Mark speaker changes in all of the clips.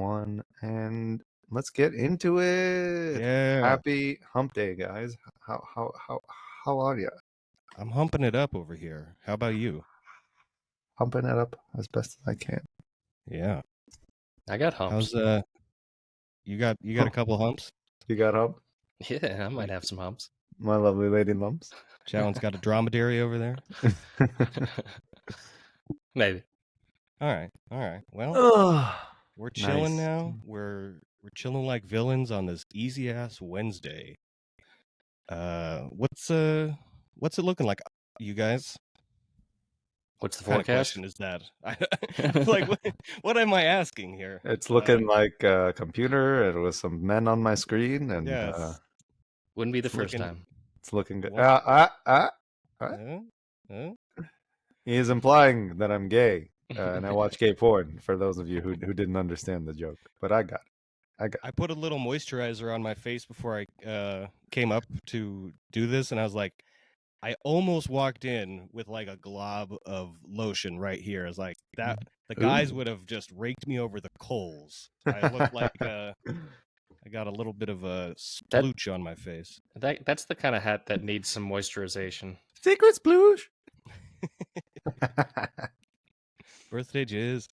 Speaker 1: one, and let's get into it.
Speaker 2: Yeah,
Speaker 1: Happy Hump Day, guys. How are you?
Speaker 2: I'm humping it up over here. How about you?
Speaker 1: Humping it up as best as I can.
Speaker 2: Yeah.
Speaker 3: I got humps.
Speaker 2: How's you got a couple humps?
Speaker 1: You got hump,
Speaker 3: Yeah, I might
Speaker 2: Like
Speaker 3: have some humps.
Speaker 1: my lovely lady lumps.
Speaker 2: Chatwin's got a dromedary over there.
Speaker 3: Maybe.
Speaker 2: All right. Well,
Speaker 1: Oh,
Speaker 2: we're chilling
Speaker 1: nice.
Speaker 2: now. We're chilling like villains on this easy ass Wednesday. What's it looking like, you guys?
Speaker 3: What's the
Speaker 2: What kind of
Speaker 3: forecast?
Speaker 2: question is that? Like what am I asking here?
Speaker 1: It's looking like a computer and with some men on my screen, and
Speaker 2: Yeah,
Speaker 3: Wouldn't be the
Speaker 2: it's
Speaker 3: first
Speaker 2: looking.
Speaker 3: time.
Speaker 1: it's looking good.
Speaker 2: What? Uh, uh,
Speaker 1: He is implying that I'm gay, and I watch gay porn. For those of you who didn't understand the joke, but I got it.
Speaker 2: I put a little moisturizer on my face before I came up to do this, and I was like, I almost walked in with like a glob of lotion right here. I was like, that the guys
Speaker 1: Ooh.
Speaker 2: would have just raked me over the coals. I looked like I got a little bit of a splooch on my face.
Speaker 3: That's the kind of hat that needs some moisturization.
Speaker 1: Secret sploosh.
Speaker 2: Birthday jizz.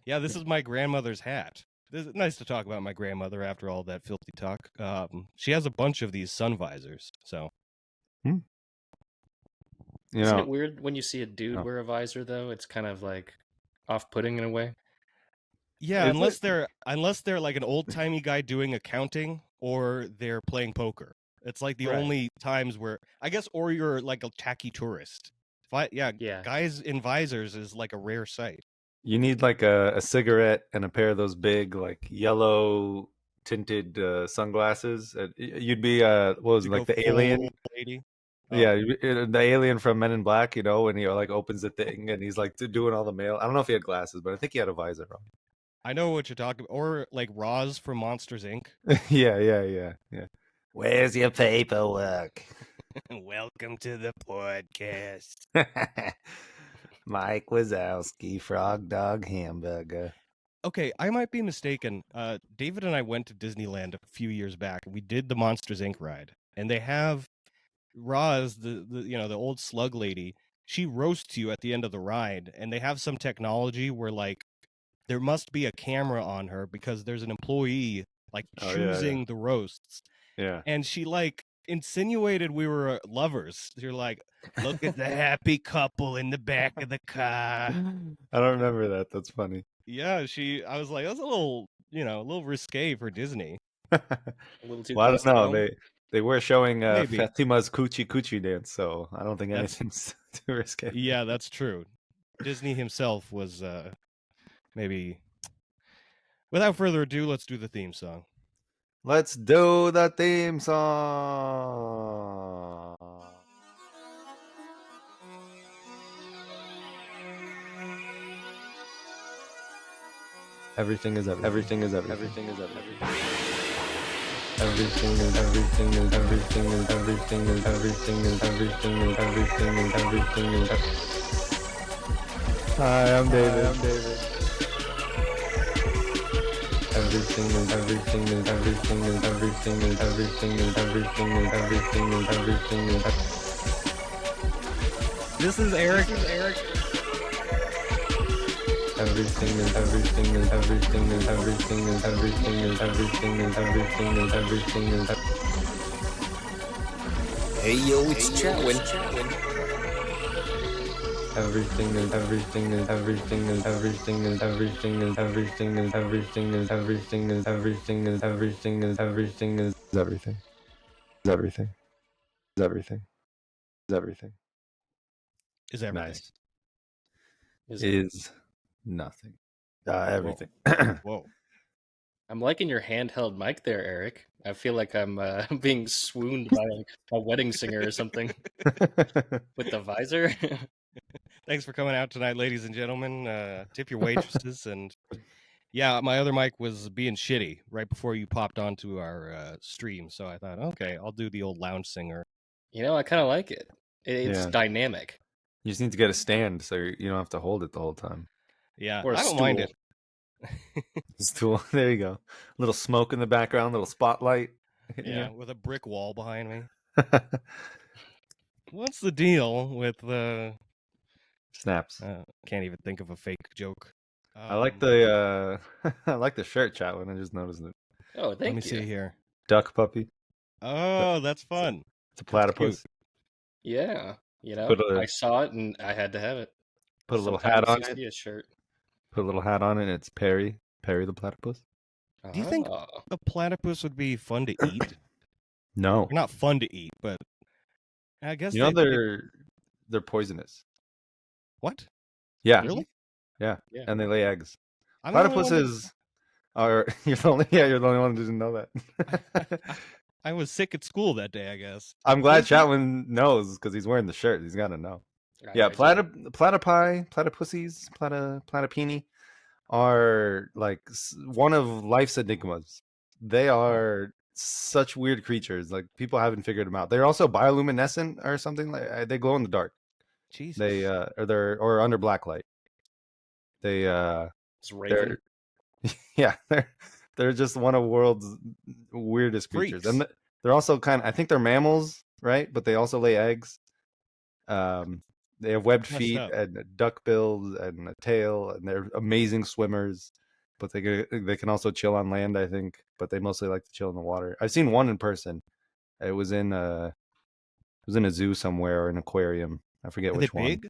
Speaker 2: Yeah, this is my grandmother's hat. This is nice to talk about my grandmother after all that filthy talk. She has a bunch of these sun visors, so.
Speaker 1: You
Speaker 3: Isn't
Speaker 1: know,
Speaker 3: it weird when you see a dude wear a visor, though? It's kind of like off-putting in a way.
Speaker 2: Yeah,
Speaker 1: Is
Speaker 2: unless they're like an old-timey guy doing accounting or they're playing poker. It's like the
Speaker 3: Right.
Speaker 2: only times where I guess, or you're like a tacky tourist.
Speaker 3: Yeah.
Speaker 2: Guys in visors is like a rare sight.
Speaker 1: you need like a cigarette and a pair of those big like yellow tinted sunglasses. You'd be what was
Speaker 2: To
Speaker 1: it,
Speaker 2: go
Speaker 1: like the
Speaker 2: full
Speaker 1: alien?
Speaker 2: old lady.
Speaker 1: Yeah,
Speaker 2: Oh,
Speaker 1: the alien from Men in Black. You know, when he like opens the thing and he's like doing all the mail. I don't know if he had glasses, but I think he had a visor on.
Speaker 2: I know what you're talking about. Or like Roz from Monsters Inc.
Speaker 1: Yeah. Where's your paperwork?
Speaker 2: Welcome to the podcast.
Speaker 1: Mike Wazowski, Frog Dog Hamburger.
Speaker 2: Okay, I might be mistaken. David and I went to Disneyland a few years back. We did the Monsters Inc. ride, and they have Roz, the old slug lady. She roasts you at the end of the ride, and they have some technology where like there must be a camera on her because there's an employee like choosing the roasts,
Speaker 1: Yeah.
Speaker 2: and she like insinuated we were lovers. You're like, look at the happy couple in the back of the car.
Speaker 1: I don't remember that. That's funny.
Speaker 2: Yeah, I was like, that's a little risque for Disney.
Speaker 3: A little too
Speaker 1: Well, I
Speaker 3: close
Speaker 1: don't
Speaker 3: to
Speaker 1: know.
Speaker 3: home.
Speaker 1: They were showing
Speaker 2: Maybe.
Speaker 1: Fatima's Coochie Coochie dance, so I don't think
Speaker 2: That's-
Speaker 1: anything's too risky.
Speaker 2: Yeah, that's true. Disney himself was maybe. Without further ado, let's do the theme song.
Speaker 1: Let's do the theme song. Everything is everything. Everything is everything. Everything is everything. Everything is everything is everything is everything is everything is everything is everything is everything is. Hi, I'm David. Everything is everything is everything is everything is everything is everything is everything is everything is.
Speaker 2: This is Eric.
Speaker 1: Everything is everything is everything is everything is everything is everything is everything is everything is.
Speaker 3: Hey yo, it's Chatwin.
Speaker 1: Everything is everything is everything is everything is everything is everything is everything is everything is everything is everything is everything is everything is everything is everything is everything
Speaker 2: Is everything.
Speaker 1: nice
Speaker 3: Is
Speaker 1: is nothing everything.
Speaker 2: Whoa.
Speaker 3: I'm liking your handheld mic there, Eric. I feel like I'm being swooned by a wedding singer or something with the visor.
Speaker 2: Thanks for coming out tonight, ladies and gentlemen. Tip your waitresses. And yeah, my other mic was being shitty right before you popped onto our stream. So I thought, okay, I'll do the old lounge singer.
Speaker 3: You know, I kind of like it. It's
Speaker 1: Yeah.
Speaker 3: dynamic.
Speaker 1: You just need to get a stand so you don't have to hold it the whole time.
Speaker 2: Yeah,
Speaker 3: Or a
Speaker 2: I don't mind
Speaker 3: stool.
Speaker 2: it.
Speaker 1: His tool. There you go. Little smoke in the background, little spotlight.
Speaker 2: Yeah, with a brick wall behind me. What's the deal with the?
Speaker 1: Snaps.
Speaker 2: Can't even think of a fake joke.
Speaker 1: I like the I like the shirt, Chatwin. I just noticed it.
Speaker 3: Oh,
Speaker 2: Let me
Speaker 3: thank
Speaker 2: see
Speaker 3: you.
Speaker 2: here.
Speaker 1: Duck puppy.
Speaker 2: Oh, that's fun.
Speaker 1: It's a
Speaker 2: That's cute.
Speaker 1: platypus.
Speaker 3: Yeah,
Speaker 1: Put
Speaker 3: I
Speaker 1: a
Speaker 3: saw it and I had to have it.
Speaker 1: put a little hat
Speaker 3: Sometimes
Speaker 1: on
Speaker 3: you
Speaker 1: it.
Speaker 3: see a shirt.
Speaker 1: Put a little hat on it. And it's Perry. Perry the platypus.
Speaker 2: Do you think
Speaker 3: Oh,
Speaker 2: a platypus would be fun to eat?
Speaker 1: No,
Speaker 2: Or not fun to eat, but I guess
Speaker 1: you know
Speaker 2: they
Speaker 1: they're poisonous.
Speaker 2: what?
Speaker 1: Yeah,
Speaker 2: Really?
Speaker 1: yeah,
Speaker 3: yeah.
Speaker 1: and they lay eggs.
Speaker 2: I'm the only one that-
Speaker 1: Platypuses are you're the only one who doesn't know that.
Speaker 2: I was sick at school that day, I guess.
Speaker 1: I'm glad
Speaker 2: Is he-
Speaker 1: Chatwin knows because he's wearing the shirt. He's got to know. Yeah,
Speaker 3: I do.
Speaker 1: platypi, platypussies, platypini are like one of life's enigmas. They are such weird creatures. Like people haven't figured them out. They're also bioluminescent or something. Like they glow in the dark.
Speaker 2: Jesus.
Speaker 1: They or under black light. They
Speaker 3: It's Raven.
Speaker 1: yeah, they're just one of the world's weirdest creatures.
Speaker 2: Freaks.
Speaker 1: And they're also I think they're mammals, right? But they also lay eggs. They have webbed
Speaker 2: Messed
Speaker 1: feet
Speaker 2: up.
Speaker 1: and duck bills and a tail, and they're amazing swimmers. But they can also chill on land, I think. But they mostly like to chill in the water. I've seen one in person. It was in a zoo somewhere or an aquarium. I forget
Speaker 2: Are they
Speaker 1: which one.
Speaker 2: big?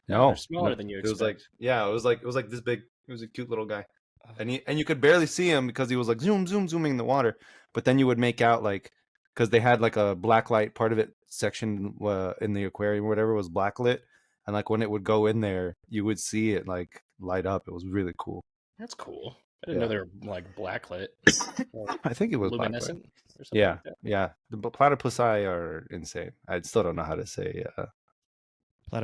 Speaker 3: No, they're
Speaker 1: No,
Speaker 3: smaller than you
Speaker 1: it was like
Speaker 3: expect.
Speaker 1: it was like this big. It was a cute little guy, and you could barely see him because he was like zooming in the water. But then you would make out like because they had like a black light part of it section in the aquarium or whatever was black lit, and like when it would go in there, you would see it like light up. It was really cool.
Speaker 3: That's cool. I didn't know they were like blacklit,
Speaker 1: I think it was black light.
Speaker 3: luminescent, or something
Speaker 1: Yeah,
Speaker 3: like that.
Speaker 1: yeah. The platypusi are insane. I still don't know how to say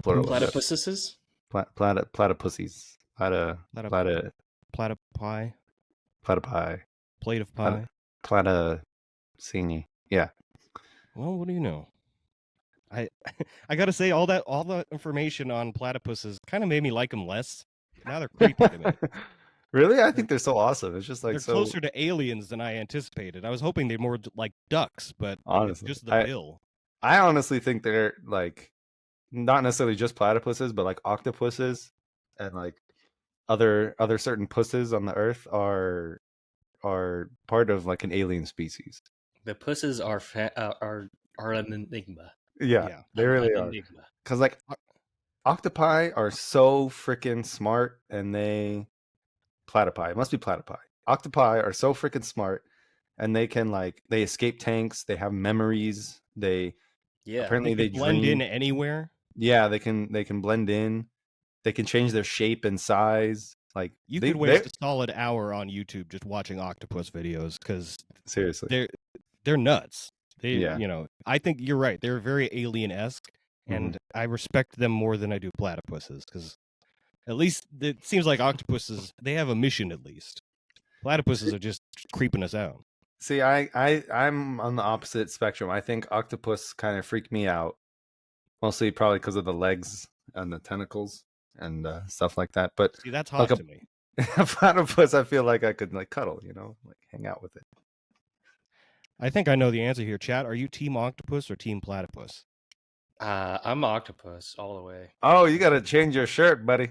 Speaker 1: plural of that.
Speaker 3: Platypuses.
Speaker 1: Platypussies. Platypi.
Speaker 2: Platypie. Plate of pie.
Speaker 1: Platycini. Yeah.
Speaker 2: Well, what do you know? I gotta say, all the information on platypuses kind of made me like them less. Now they're creepy to me.
Speaker 1: Really? I think they're so awesome. It's just like
Speaker 2: They're
Speaker 1: so
Speaker 2: closer to aliens than I anticipated. I was hoping they're more like ducks, but it's
Speaker 1: honestly.
Speaker 2: just the bill.
Speaker 1: I honestly think they're like not necessarily just platypuses, but like octopuses and like other certain pusses on the earth are part of like an alien species.
Speaker 3: The pusses are an enigma.
Speaker 1: Yeah, they really are.
Speaker 3: Enigma.
Speaker 1: Because like octopi are so freaking smart, and platypi. It must be platypi. Octopi are so freaking smart, and they can they escape tanks. They have memories. Apparently
Speaker 2: they
Speaker 1: they
Speaker 2: blend
Speaker 1: dream.
Speaker 2: in anywhere.
Speaker 1: Yeah, they can blend in. They can change their shape and size. Like
Speaker 2: you could waste a solid hour on YouTube just watching octopus videos because
Speaker 1: seriously,
Speaker 2: they're nuts. I think you're right. They're very alien-esque, and I respect them more than I do platypuses because at least it seems like octopuses they have a mission at least. Platypuses are just creeping us out.
Speaker 1: See, I'm on the opposite spectrum. I think octopus kind of freak me out, mostly probably because of the legs and the tentacles and stuff like that. But
Speaker 2: see, that's hot to me.
Speaker 1: A platypus, I feel like I could cuddle, hang out with it.
Speaker 2: I think I know the answer here. Chat, are you team octopus or team platypus?
Speaker 3: I'm octopus all the way.
Speaker 1: Oh, you got to change your shirt, buddy.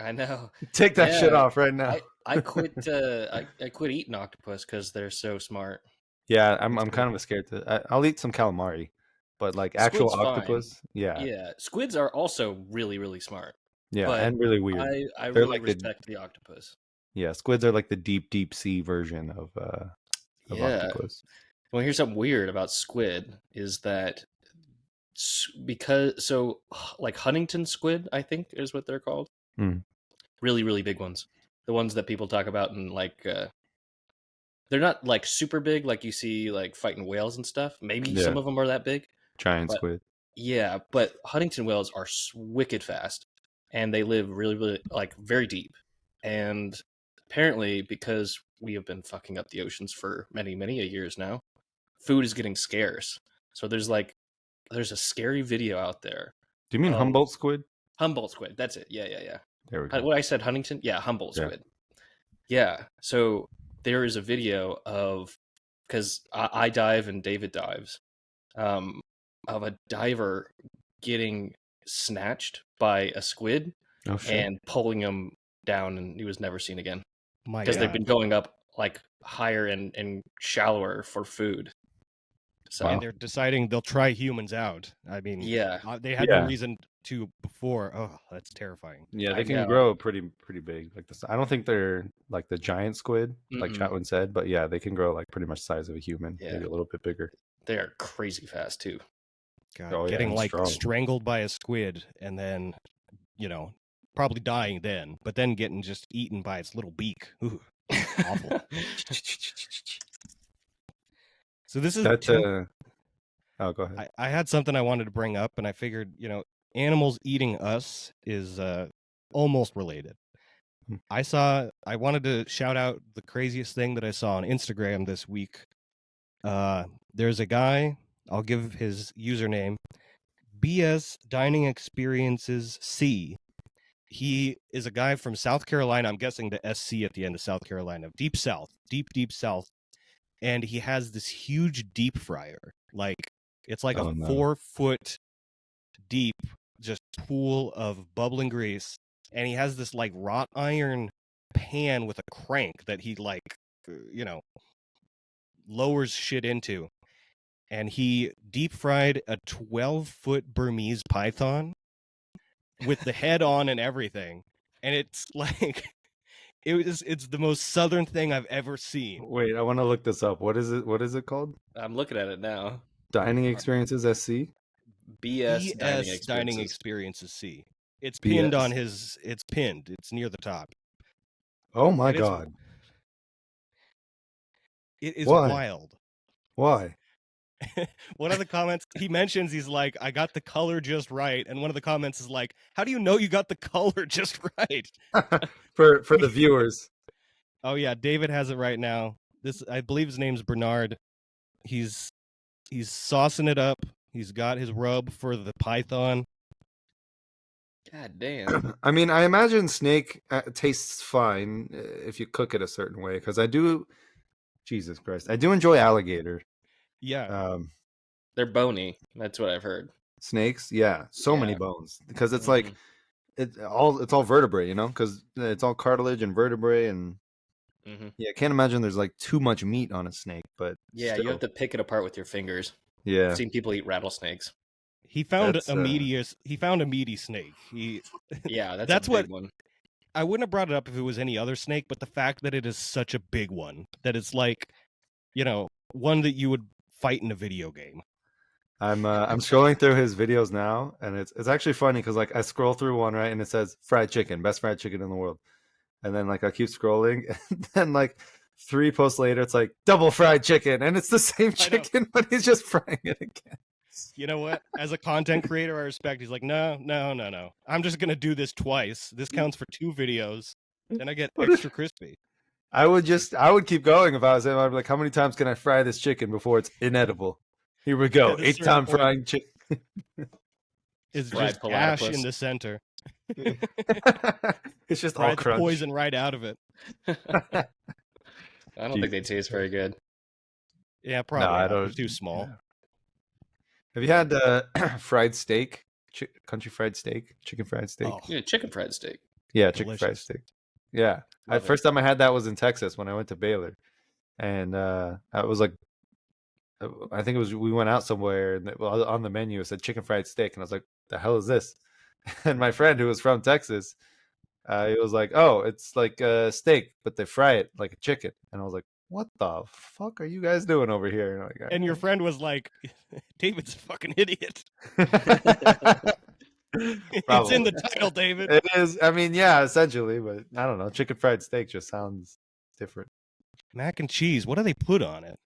Speaker 3: I know.
Speaker 1: Take that shit off right now.
Speaker 3: I quit. I quit eating octopus because they're so smart.
Speaker 1: Yeah, I'm kind of scared I'll eat some calamari, but like actual
Speaker 3: Squid's
Speaker 1: octopus,
Speaker 3: fine.
Speaker 1: yeah.
Speaker 3: Yeah, squids are also really, really smart.
Speaker 1: Yeah, and really weird.
Speaker 3: I really respect the octopus.
Speaker 1: Yeah, squids are like the deep sea version of octopus.
Speaker 3: Well, here's something weird about squid is that like Huntington squid, I think is what they're called. Really, really big ones. The ones that people talk about and they're not like super big like you see like fighting whales and stuff. Maybe some of them are that big.
Speaker 1: Giant squid.
Speaker 3: Yeah, but Huntington whales are wicked fast and they live really, really like very deep. And apparently because we have been fucking up the oceans for many, many years now, food is getting scarce. So there's a scary video out there.
Speaker 1: Do you mean Humboldt squid?
Speaker 3: Humboldt squid. That's it. Yeah.
Speaker 1: There we go.
Speaker 3: What I said, Huntington? Yeah, Humboldt squid. Yeah. So there is a video of, because I dive and David dives, of a diver getting snatched by a squid
Speaker 1: Oh shit.
Speaker 3: and pulling him down, and he was never seen again
Speaker 2: My
Speaker 3: because they've
Speaker 2: God.
Speaker 3: been going up like higher and shallower for food. So
Speaker 1: Wow.
Speaker 2: And they're deciding they'll try humans out. I mean,
Speaker 3: yeah,
Speaker 2: they had no
Speaker 1: Yeah.
Speaker 2: reason to before. Oh, that's terrifying.
Speaker 1: Yeah,
Speaker 3: I
Speaker 1: they can
Speaker 3: know.
Speaker 1: grow pretty big. Like this, I don't think they're like the giant squid, like
Speaker 3: Mm-mm.
Speaker 1: Chatwin said, but yeah, they can grow like pretty much size of a human,
Speaker 3: Yeah.
Speaker 1: maybe a little bit bigger.
Speaker 3: They are crazy fast too.
Speaker 2: God,
Speaker 1: Oh, yeah,
Speaker 2: getting
Speaker 1: and
Speaker 2: like
Speaker 1: strong.
Speaker 2: strangled by a squid and then, probably dying then, but then getting just eaten by its little beak. Ooh, awful. So this is
Speaker 1: That oh, go ahead.
Speaker 2: I had something I wanted to bring up, and I figured, animals eating us is almost related.
Speaker 1: Hmm.
Speaker 2: I wanted to shout out the craziest thing that I saw on Instagram this week. There's a guy, I'll give his username, BS Dining Experiences C. He is a guy from South Carolina. I'm guessing the SC at the end of South Carolina, deep South, deep South. And he has this huge deep fryer. Like, it's like
Speaker 1: Oh,
Speaker 2: a
Speaker 1: no.
Speaker 2: 4-foot deep, just pool of bubbling grease. And he has this like wrought iron pan with a crank that he lowers shit into. And he deep fried a 12-foot Burmese python with the head on and everything. And it's like it's the most southern thing I've ever seen.
Speaker 1: Wait, I want to look this up. What is it? What is it called?
Speaker 3: I'm looking at it now.
Speaker 1: Dining Experiences SC.
Speaker 3: BS dining
Speaker 2: BS Dining
Speaker 3: experiences.
Speaker 2: Experiences C. It's pinned
Speaker 1: BS.
Speaker 2: on his. It's pinned. It's near the top.
Speaker 1: Oh my
Speaker 2: And it's-
Speaker 1: god!
Speaker 2: It is
Speaker 1: Why?
Speaker 2: wild.
Speaker 1: Why?
Speaker 2: One of the comments he mentions, he's like, "I got the color just right," and one of the comments is like, "How do you know you got the color just right?"
Speaker 1: for the viewers.
Speaker 2: Oh yeah, David has it right now. I believe his name's Bernard. He's saucing it up. He's got his rub for the python.
Speaker 3: God damn.
Speaker 1: I mean, I imagine snake tastes fine if you cook it a certain way. Because I do, Jesus Christ, I do enjoy alligator.
Speaker 2: Yeah,
Speaker 3: They're bony. That's what I've heard.
Speaker 1: Snakes, yeah, so many
Speaker 3: Yeah.
Speaker 1: bones. Because it's
Speaker 3: Mhm.
Speaker 1: like it's all vertebrae, because it's all cartilage and vertebrae, and
Speaker 3: Mhm.
Speaker 1: yeah, I can't imagine there's like too much meat on a snake. But
Speaker 3: Yeah,
Speaker 1: still,
Speaker 3: you have to pick it apart with your fingers.
Speaker 1: yeah,
Speaker 3: I've seen people eat rattlesnakes.
Speaker 2: he found
Speaker 1: That's,
Speaker 2: a meaty snake.
Speaker 3: Yeah, that's
Speaker 2: That's
Speaker 3: a
Speaker 2: what
Speaker 3: big one.
Speaker 2: I wouldn't have brought it up if it was any other snake, but the fact that it is such a big one, that it's like, one that you would fight in a video game.
Speaker 1: I'm scrolling through his videos now, and it's actually funny because like I scroll through one, right, and it says fried chicken, best fried chicken in the world, and then like I keep scrolling, and then like 3 posts later, it's like double fried chicken, and it's the same
Speaker 2: I know.
Speaker 1: chicken, but he's just frying it again.
Speaker 2: You know what? As a content creator, I respect. He's like, no. I'm just gonna do this twice. This counts for 2 videos. Then I get
Speaker 1: What
Speaker 2: extra crispy.
Speaker 1: I would keep going if I was him. I'd be like, how many times can I fry this chicken before it's inedible? Here we go,
Speaker 2: At a certain
Speaker 1: 8-time
Speaker 2: point-
Speaker 1: frying chicken.
Speaker 2: It's
Speaker 3: Fried
Speaker 2: just ash
Speaker 3: platypus.
Speaker 2: in the center.
Speaker 1: It's just all
Speaker 2: Fried the
Speaker 1: crunch.
Speaker 2: poison right out of it.
Speaker 3: I don't think they taste very good.
Speaker 2: Yeah, probably.
Speaker 1: I
Speaker 2: not. They're
Speaker 1: don't-
Speaker 2: too small.
Speaker 1: Have you had fried steak? Country fried steak? Chicken fried steak?
Speaker 2: Oh,
Speaker 3: Yeah, chicken fried steak.
Speaker 1: Yeah, chicken fried
Speaker 2: delicious.
Speaker 1: steak. Yeah.
Speaker 3: Love it.
Speaker 1: First time I had that was in Texas when I went to Baylor. And I was like, I think it was, we went out somewhere and on the menu it said chicken fried steak. And I was like, the hell is this? And my friend who was from Texas, he was like, oh, it's like a steak, but they fry it like a chicken. And I was like, what the fuck are you guys doing over here? Like,
Speaker 2: And your friend was like, David's a fucking idiot. It's in the title, David.
Speaker 1: It is. I mean, yeah, essentially, but I don't know. Chicken fried steak just sounds different.
Speaker 2: Mac and cheese. What do they put on it?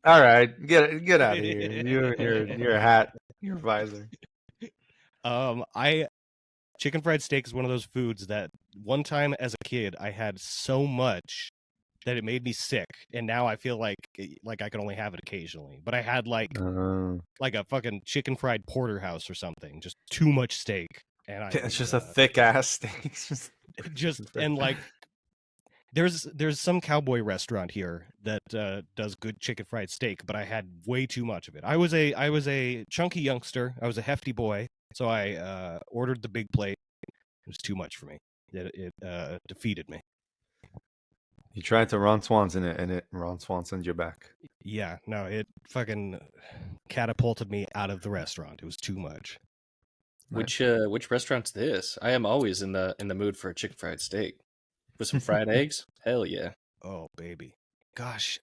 Speaker 1: All right, get out of here. Your hat, your visor.
Speaker 2: Chicken fried steak is one of those foods that one time as a kid I had so much that it made me sick, and now I feel like I can only have it occasionally. But I had like a fucking chicken fried porterhouse or something, just too much steak, and
Speaker 1: It's just a thick ass steak.
Speaker 2: just and like There's some cowboy restaurant here that does good chicken fried steak, but I had way too much of it. I was a chunky youngster. I was a hefty boy, so I ordered the big plate. It was too much for me. It defeated me.
Speaker 1: You tried to Ron Swanson it, and Ron Swansoned your back.
Speaker 2: Yeah, no, it fucking catapulted me out of the restaurant. It was too much.
Speaker 3: Which restaurant's this? I am always in the mood for a chicken fried steak with some fried eggs. Hell yeah!
Speaker 2: Oh baby, gosh.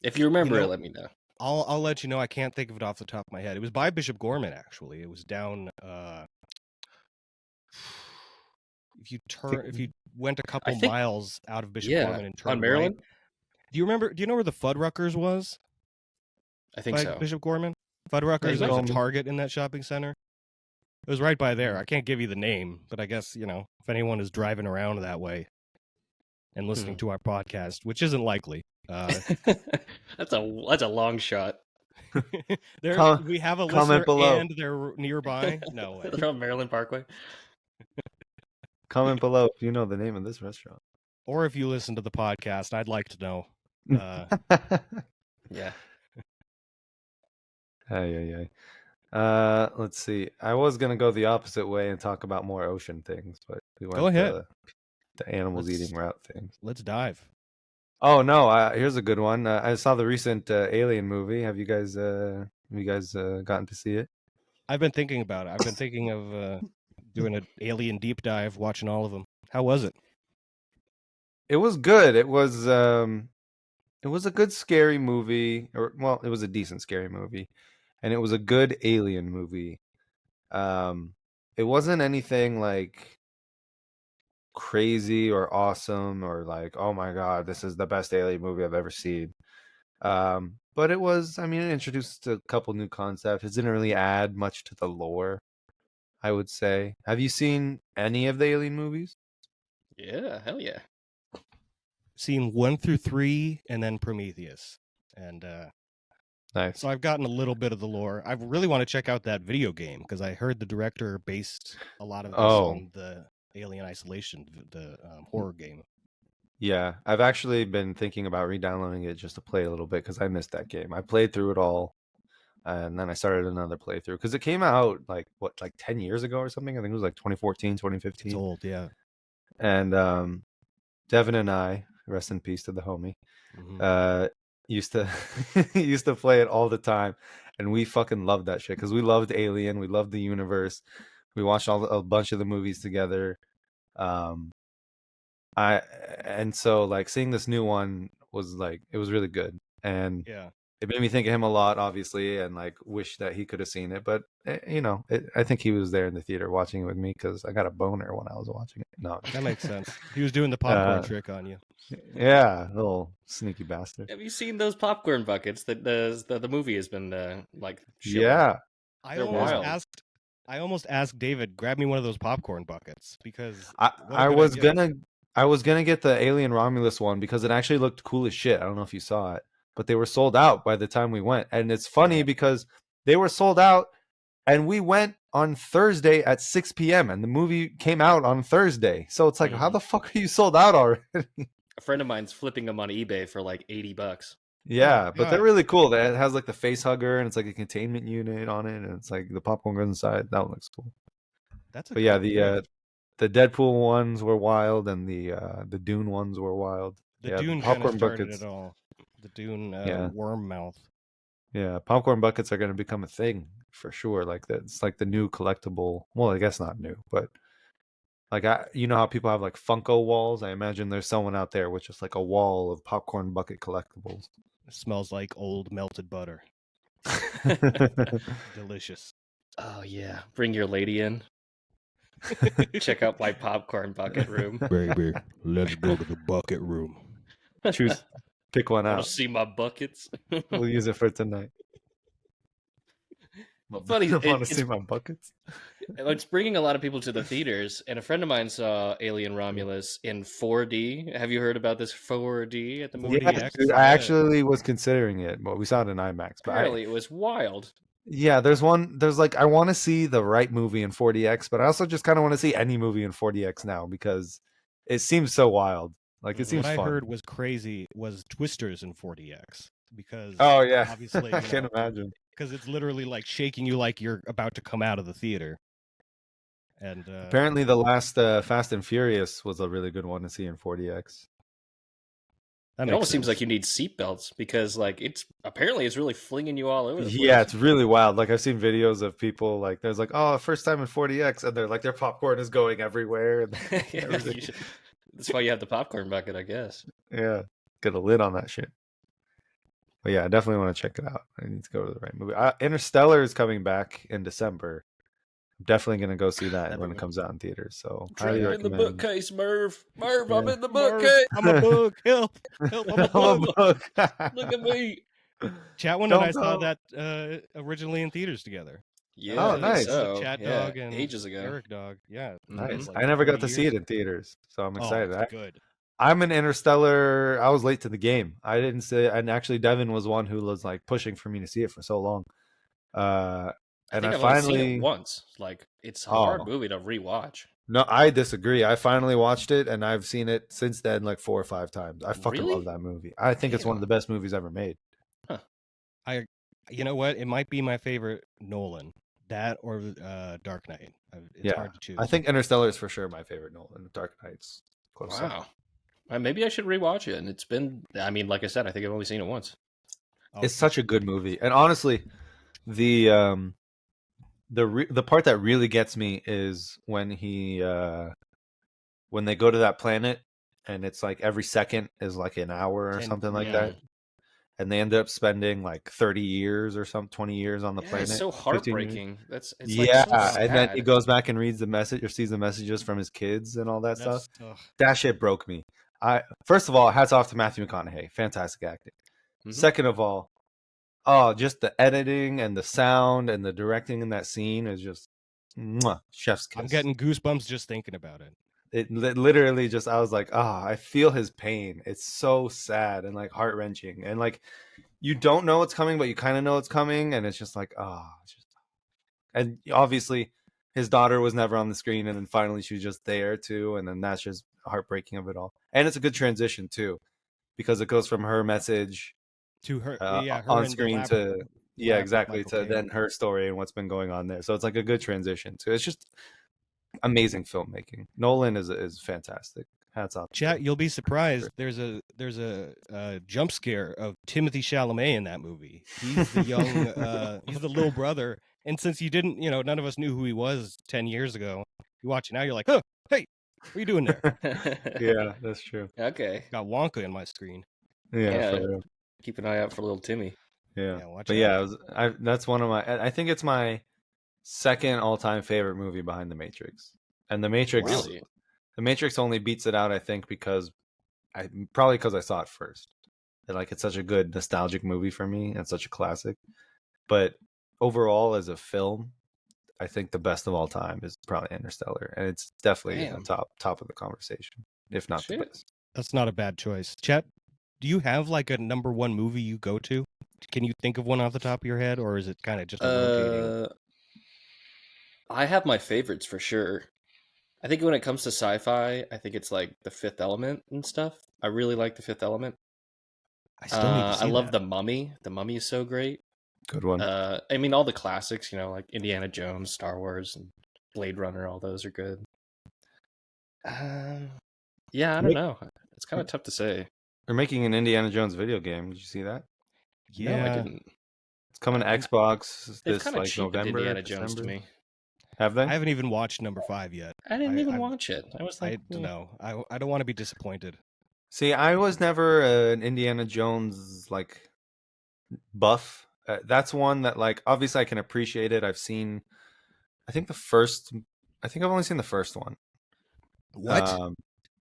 Speaker 3: If you remember
Speaker 2: know,
Speaker 3: it, let me know.
Speaker 2: I'll let you know. I can't think of it off the top of my head. It was by Bishop Gorman, actually. It was down. If you went a couple miles out of Bishop Gorman and turned
Speaker 3: on Maryland.
Speaker 2: Right, do you know where the Fuddruckers was?
Speaker 3: I think so.
Speaker 2: Bishop Gorman. Fuddruckers. There's a Target in that shopping center. It was right by there. I can't give you the name, but I guess if anyone is driving around that way and listening to our podcast, which isn't likely.
Speaker 3: That's a long shot.
Speaker 2: We have a listener
Speaker 1: below.
Speaker 2: and they're nearby. No way.
Speaker 3: They're on Maryland Parkway.
Speaker 1: Comment below if you know the name of this restaurant.
Speaker 2: Or if you listen to the podcast, I'd like to know.
Speaker 3: Yeah.
Speaker 1: Hey. Let's see. I was gonna go the opposite way and talk about more ocean things, but we went
Speaker 2: Go ahead.
Speaker 1: The animals eating route things.
Speaker 2: Let's dive.
Speaker 1: Oh no! Here's a good one. I saw the recent Alien movie. Have you guys gotten to see it?
Speaker 2: I've been thinking about it. I've been thinking of doing an Alien deep dive, watching all of them. How was it?
Speaker 1: It was good. It was a good scary movie, it was a decent scary movie, and it was a good alien movie. It wasn't anything like crazy or awesome or like, oh my god, this is the best alien movie I've ever seen. But it was, it introduced a couple new concepts. It didn't really add much to the lore, I would say. Have you seen any of the Alien movies?
Speaker 3: Yeah, hell yeah.
Speaker 2: Seen 1 through 3 and then Prometheus. And
Speaker 1: nice.
Speaker 2: So I've gotten a little bit of the lore. I really want to check out that video game because I heard the director based a lot of this on the Alien Isolation, the horror game.
Speaker 1: Yeah, I've actually been thinking about re-downloading it just to play a little bit because I missed that game. I played through it all, and then I started another playthrough because it came out like 10 years ago or something. I think it was like 2014, 2015.
Speaker 2: It's old, yeah.
Speaker 1: And Devin and I, rest in peace to the homie, used to play it all the time, and we fucking loved that shit because we loved Alien, we loved the universe. We watched a bunch of the movies together. So like seeing this new one was like, it was really good, and
Speaker 2: yeah,
Speaker 1: it made me think of him a lot, obviously, and like wish that he could have seen it. But I think he was there in the theater watching it with me because I got a boner when I was watching it. No,
Speaker 2: that makes sense. He was doing the popcorn trick on you.
Speaker 1: Yeah, little sneaky bastard.
Speaker 3: Have you seen those popcorn buckets that the movie has been like? Showing?
Speaker 1: Yeah,
Speaker 2: I almost asked David, grab me one of those popcorn buckets because
Speaker 1: I was gonna get the Alien Romulus one because it actually looked cool as shit. I don't know if you saw it, but they were sold out by the time we went. And it's funny because they were sold out and we went on Thursday at 6 p.m. and the movie came out on Thursday. So it's like, how the fuck are you sold out already?
Speaker 3: A friend of mine's flipping them on eBay for like $80.
Speaker 1: Yeah, but they're really cool. It has like the face hugger and it's like a containment unit on it, and it's like the popcorn goes inside. That one looks cool.
Speaker 2: But
Speaker 1: yeah, the Deadpool ones were wild, and the Dune ones were wild.
Speaker 2: The Dune popcorn buckets. It all. The Dune worm mouth.
Speaker 1: Yeah, popcorn buckets are going to become a thing for sure. Like it's like the new collectible. Well, I guess not new, but like you know how people have like Funko walls. I imagine there's someone out there with just like a wall of popcorn bucket collectibles.
Speaker 2: It smells like old melted butter. Delicious.
Speaker 3: Oh yeah, bring your lady in. Check out my popcorn bucket room.
Speaker 2: Baby, let's go to the bucket room.
Speaker 1: Pick one out.
Speaker 3: Want to see my buckets?
Speaker 1: We'll use it for tonight.
Speaker 3: Funny,
Speaker 1: I want to see my buckets.
Speaker 3: It's bringing a lot of people to the theaters, and a friend of mine saw Alien Romulus in 4D. Have you heard about this 4D at the movie?
Speaker 1: Yeah, dude, I actually was considering it, but we saw it in IMAX.
Speaker 3: Apparently, it was wild.
Speaker 1: Yeah, there's like, I want to see the right movie in 4DX, but I also just kind of want to see any movie in 4DX now because it seems so wild. Like it
Speaker 3: Mhm.
Speaker 1: seems
Speaker 2: What I
Speaker 1: fun.
Speaker 2: heard was crazy was Twisters in 4DX because
Speaker 1: Oh yeah,
Speaker 2: obviously
Speaker 1: I can imagine.
Speaker 2: because it's literally like shaking you like you're about to come out of the theater. And
Speaker 1: Apparently, the last Fast and Furious was a really good one to see in 4DX.
Speaker 2: that
Speaker 3: It
Speaker 2: makes
Speaker 3: almost seems
Speaker 2: sense.
Speaker 3: like you need seatbelts because like it's really flinging you all over the place.
Speaker 1: Yeah, it's really wild. Like I've seen videos of people like there's like, oh, first time in 4DX, and they're like their popcorn is going everywhere and
Speaker 3: Yeah,
Speaker 1: everything.
Speaker 3: that's why you have the popcorn bucket, I guess.
Speaker 1: Yeah, get a lid on that shit. But yeah, I definitely want to check it out. I need to go to the right movie. Interstellar is coming back in December. I'm definitely gonna go see that when it comes out in theaters. So highly
Speaker 3: Trapped in the
Speaker 1: recommend.
Speaker 3: bookcase, Merv. Merv, I'm
Speaker 1: Yeah.
Speaker 3: in the
Speaker 2: Merv,
Speaker 3: bookcase.
Speaker 2: I'm a bug. Help! Help! I'm a
Speaker 1: I'm
Speaker 2: bug.
Speaker 1: a book.
Speaker 3: Look at me.
Speaker 2: Chatwin and
Speaker 1: Don't
Speaker 2: I saw
Speaker 1: go.
Speaker 2: that originally in theaters together.
Speaker 3: Yeah,
Speaker 1: Oh,
Speaker 3: I think
Speaker 1: nice.
Speaker 3: so.
Speaker 2: Chat
Speaker 3: Yeah,
Speaker 2: Dog and
Speaker 3: ages ago.
Speaker 2: Eric Dog. Yeah,
Speaker 3: Mhm.
Speaker 1: Nice.
Speaker 2: like
Speaker 1: I never got
Speaker 2: 3
Speaker 1: to see
Speaker 2: years.
Speaker 1: it in theaters, so I'm
Speaker 2: Oh,
Speaker 1: excited.
Speaker 2: it's good.
Speaker 1: I'm an Interstellar. I was late to the game. I didn't see, and actually, Devin was one who was like pushing for me to see it for so long.
Speaker 3: I
Speaker 1: And
Speaker 3: think
Speaker 1: I
Speaker 3: I've only seen
Speaker 1: finally,
Speaker 3: it once. Like it's a
Speaker 1: oh
Speaker 3: hard movie to rewatch.
Speaker 1: no, I disagree. I finally watched it, and I've seen it since then like 4 or 5 times. I fucking love
Speaker 3: Really?
Speaker 1: that movie. I think it's one of the
Speaker 3: Damn.
Speaker 1: best movies ever made.
Speaker 2: You know what? It might be my favorite Nolan. That or Dark Knight. It's
Speaker 1: Yeah,
Speaker 2: hard to choose.
Speaker 1: I think Interstellar is for sure my favorite Nolan. Dark Knight's close second.
Speaker 3: Wow. Maybe I should rewatch it. And it's been, I mean, like I said, I think I've only seen it once.
Speaker 1: It's such a good movie, and honestly, the part that really gets me is when when they go to that planet, and it's like every second is like an hour or
Speaker 2: 10
Speaker 1: something like
Speaker 3: yeah.
Speaker 1: that, and they end up spending like 30 years or 20 years on the planet.
Speaker 3: It's so
Speaker 1: 15 years.
Speaker 3: heartbreaking. It's
Speaker 1: Yeah,
Speaker 3: like so
Speaker 1: and then he
Speaker 3: sad.
Speaker 1: goes back and reads the message or sees the messages from his kids and all that stuff. That shit broke me. First of all, hats off to Matthew McConaughey, fantastic acting.
Speaker 3: Mhm.
Speaker 1: Second of all, oh, just the editing and the sound and the directing in that scene is just chef's kiss.
Speaker 2: I'm getting goosebumps just thinking about it.
Speaker 1: It literally just, I was like, I feel his pain. It's so sad and like heart wrenching, and like you don't know what's coming, but you kind of know it's coming, and it's just like, and obviously his daughter was never on the screen, and then finally she was just there too, and then that's just heartbreaking of it all. And it's a good transition too, because it goes from her message
Speaker 2: To her, her
Speaker 1: on
Speaker 2: in the
Speaker 1: screen
Speaker 2: lab,
Speaker 1: to exactly
Speaker 2: Michael
Speaker 1: to
Speaker 2: Caine.
Speaker 1: then her story and what's been going on there. So it's like a good transition. So it's just amazing filmmaking. Nolan is fantastic. Hats off.
Speaker 2: Chat, you'll be surprised. There's a jump scare of Timothy Chalamet in that movie. He's the young, he's the little brother. And since you didn't, none of us knew who he was 10 years ago. You watch it now, you're like, oh, hey, what are you doing there?
Speaker 1: Yeah, that's true.
Speaker 3: Okay.
Speaker 2: Got Wonka in my screen.
Speaker 1: Yeah, for real.
Speaker 3: Keep an eye out for little Timmy.
Speaker 1: Yeah,
Speaker 2: watch
Speaker 1: but
Speaker 2: out.
Speaker 1: yeah, that's one of my. I think it's my second all-time favorite movie behind The Matrix, and The Matrix.
Speaker 3: Really?
Speaker 1: The Matrix only beats it out, I think, because probably because I saw it first. And like it's such a good nostalgic movie for me and such a classic. But overall, as a film, I think the best of all time is probably Interstellar, and it's definitely in the top of the conversation, if not the best.
Speaker 2: That's not a bad choice. Chet, do you have like a number one movie you go to? Can you think of one off the top of your head, or is it kind of just a rotating?
Speaker 3: I have my favorites for sure. I think when it comes to sci-fi, I think it's like The Fifth Element and stuff. I really like The Fifth Element.
Speaker 2: I still need to see
Speaker 3: I love
Speaker 2: that.
Speaker 3: The Mummy. The Mummy is so great.
Speaker 1: Good one.
Speaker 3: I mean, all the classics, like Indiana Jones, Star Wars, and Blade Runner. All those are good. Yeah, I don't know. It's kind of tough to say.
Speaker 1: They're making an Indiana Jones video game. Did you see that?
Speaker 2: Yeah,
Speaker 3: No, I didn't.
Speaker 1: It's coming to Xbox
Speaker 3: They've
Speaker 1: this
Speaker 3: kind of
Speaker 1: like
Speaker 3: cheapened
Speaker 1: November.
Speaker 3: Indiana Jones to
Speaker 1: December.
Speaker 3: me.
Speaker 1: Have they?
Speaker 2: I haven't even watched number 5 yet.
Speaker 3: I didn't even watch it. I was like,
Speaker 2: I don't know. I don't want to be disappointed.
Speaker 1: See, I was never an Indiana Jones like buff. That's one that like obviously I can appreciate it. I've seen. I think I've only seen the first one.
Speaker 2: What?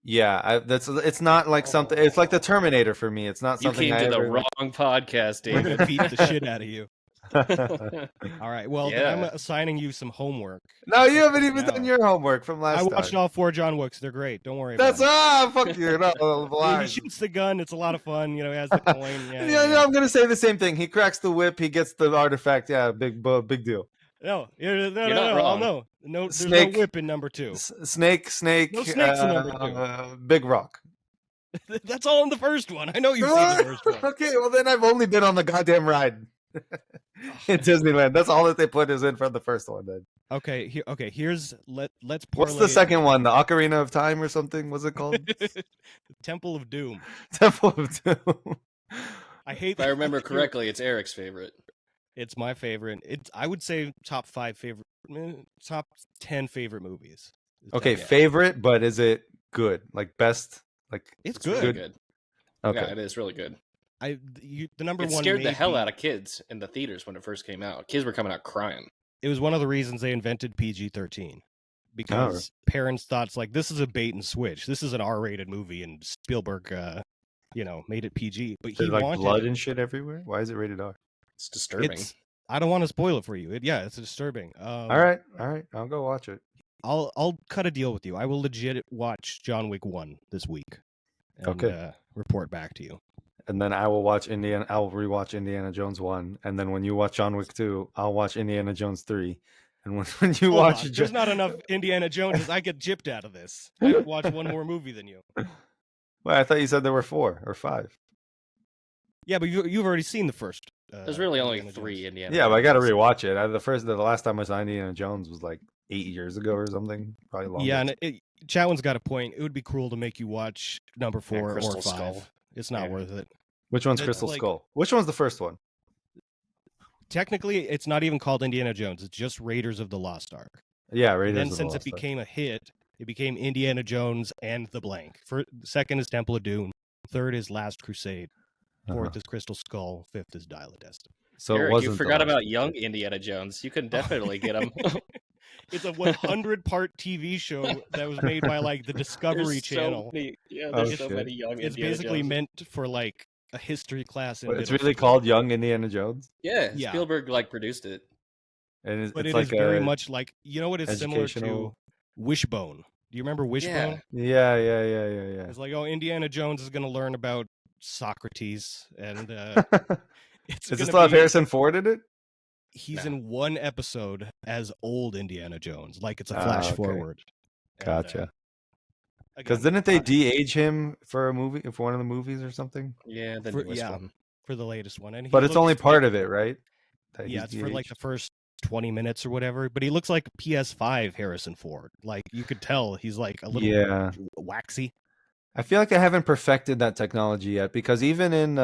Speaker 1: Yeah, it's not like something. It's like the Terminator for me. It's not something.
Speaker 3: You came to the
Speaker 1: really...
Speaker 3: wrong podcast,
Speaker 2: We're
Speaker 3: David.
Speaker 2: gonna beat the shit out of you. All right. Well, then I'm assigning you some homework.
Speaker 1: No, you haven't even done your homework from last time.
Speaker 2: I watched all 4 John Wicks. They're great. Don't worry.
Speaker 1: That's fuck you. No,
Speaker 2: he shoots the gun. It's a lot of fun. He has the coin.
Speaker 1: Yeah, I'm gonna say the same thing. He cracks the whip. He gets the artifact. Yeah, big deal.
Speaker 2: No,
Speaker 3: You're not wrong.
Speaker 2: No, there's
Speaker 1: Snake,
Speaker 2: no whip in number 2.
Speaker 1: Snake.
Speaker 2: No snakes in number 2.
Speaker 1: Big rock.
Speaker 2: That's all in the first one. I know you've seen the first one.
Speaker 1: Okay, well then I've only been on the goddamn ride in Disneyland. That's all that they put is in from the first one. Then
Speaker 2: Okay, here's let's
Speaker 1: what's
Speaker 2: parlay
Speaker 1: the
Speaker 2: it
Speaker 1: second one? The Ocarina of Time or something? What's it called?
Speaker 2: Temple of Doom.
Speaker 1: Temple of Doom.
Speaker 2: I hate
Speaker 3: If I remember correctly, it's Eric's favorite.
Speaker 2: It's my favorite. I would say top 5 favorite, top 10 favorite movies.
Speaker 1: Okay,
Speaker 2: Definitely.
Speaker 1: favorite, but is it good? Like best? Like
Speaker 2: It's
Speaker 3: It's
Speaker 2: good.
Speaker 3: really good.
Speaker 1: Okay.
Speaker 3: Yeah, it is really good.
Speaker 2: The number
Speaker 3: It
Speaker 2: one
Speaker 3: scared the hell
Speaker 2: maybe-
Speaker 3: out of kids in the theaters when it first came out. Kids were coming out crying.
Speaker 2: It was one of the reasons they invented PG-13 because parents thought it's like, this is a bait and switch. This is an R-rated movie, and Spielberg, made it PG. But he
Speaker 1: There's like
Speaker 2: wanted
Speaker 1: blood and shit everywhere. Why is it rated R?
Speaker 3: It's disturbing.
Speaker 2: I don't want to spoil it for you. It's disturbing.
Speaker 1: All right. I'll go watch it.
Speaker 2: I'll cut a deal with you. I will legit watch John Wick 1 this week. And,
Speaker 1: Okay.
Speaker 2: Report back to you.
Speaker 1: And then I will watch I'll rewatch Indiana Jones 1, and then when you watch John Wick 2, I'll watch Indiana Jones 3. And when you
Speaker 2: Hold
Speaker 1: watch
Speaker 2: on, there's not enough Indiana Joneses. I get gypped out of this. I watch one more movie than you.
Speaker 1: Well, I thought you said there were 4 or 5.
Speaker 2: Yeah, but you've already seen the first.
Speaker 3: There's really only
Speaker 2: Indiana
Speaker 3: 3
Speaker 2: Jones.
Speaker 3: Indiana.
Speaker 1: Yeah, but I got to
Speaker 3: Joneses.
Speaker 1: rewatch it. The last time I saw Indiana Jones was like 8 years ago or something, probably longer.
Speaker 2: Yeah, and Chatwin's got a point. It would be cruel to make you watch number 4 or 5.
Speaker 3: Crystal Skull.
Speaker 2: It's not
Speaker 3: Yeah.
Speaker 2: worth it.
Speaker 1: Which one's
Speaker 2: It's
Speaker 1: Crystal
Speaker 2: like-
Speaker 1: Skull? Which one's the first one?
Speaker 2: Technically, it's not even called Indiana Jones. It's just Raiders of the Lost Ark.
Speaker 1: Yeah,
Speaker 2: And
Speaker 1: Raiders
Speaker 2: then
Speaker 1: of the
Speaker 2: since it
Speaker 1: Lost Ark.
Speaker 2: became a hit, it became Indiana Jones and the blank. Second is Temple of Doom. Third is Last Crusade. Fourth is Crystal Skull. Fifth is Dial of Destiny.
Speaker 1: So it
Speaker 3: Eric,
Speaker 1: wasn't
Speaker 3: you
Speaker 1: the
Speaker 3: forgot
Speaker 1: last
Speaker 3: about
Speaker 1: one.
Speaker 3: young Indiana Jones. You can definitely get him.
Speaker 2: It's a 100-part TV show that was made by like the Discovery Channel.
Speaker 3: There's so
Speaker 1: shit.
Speaker 3: many young
Speaker 2: It's
Speaker 3: Indiana
Speaker 2: basically
Speaker 3: Jones.
Speaker 2: meant for like a history class. In
Speaker 1: But it's
Speaker 2: middle
Speaker 1: really
Speaker 2: school.
Speaker 1: called Young Indiana Jones,
Speaker 3: Yeah,
Speaker 2: Yeah.
Speaker 3: Spielberg produced it.
Speaker 1: and
Speaker 2: But
Speaker 1: it's
Speaker 2: it
Speaker 1: like
Speaker 2: is very
Speaker 1: a-
Speaker 2: much like, you know what it's similar to?
Speaker 1: educational-
Speaker 2: Wishbone. Do you remember Wishbone?
Speaker 1: Yeah.
Speaker 2: It's like, oh, Indiana Jones is going to learn about Socrates, and it's
Speaker 1: Does
Speaker 2: gonna
Speaker 1: it still have
Speaker 2: be-
Speaker 1: Harrison Ford in it?
Speaker 2: He's
Speaker 3: No.
Speaker 2: in one episode as old Indiana Jones, like it's a
Speaker 1: Ah,
Speaker 2: flash
Speaker 1: okay.
Speaker 2: forward. And,
Speaker 1: Gotcha. Because
Speaker 2: again,
Speaker 1: didn't they de-age him for a movie, for one of the movies or something?
Speaker 3: Yeah, the
Speaker 2: For-
Speaker 3: newest
Speaker 2: yeah.
Speaker 3: one.
Speaker 2: for the latest one, and he
Speaker 1: But it's only
Speaker 2: looks
Speaker 1: part
Speaker 2: like-
Speaker 1: of it, right? That
Speaker 2: Yeah,
Speaker 1: he's
Speaker 2: it's for like the
Speaker 1: de-aged?
Speaker 2: first 20 minutes or whatever. But he looks like PS5 Harrison Ford. Like you could tell he's like a little
Speaker 1: Yeah.
Speaker 2: waxy.
Speaker 1: I feel like they haven't perfected that technology yet, because even in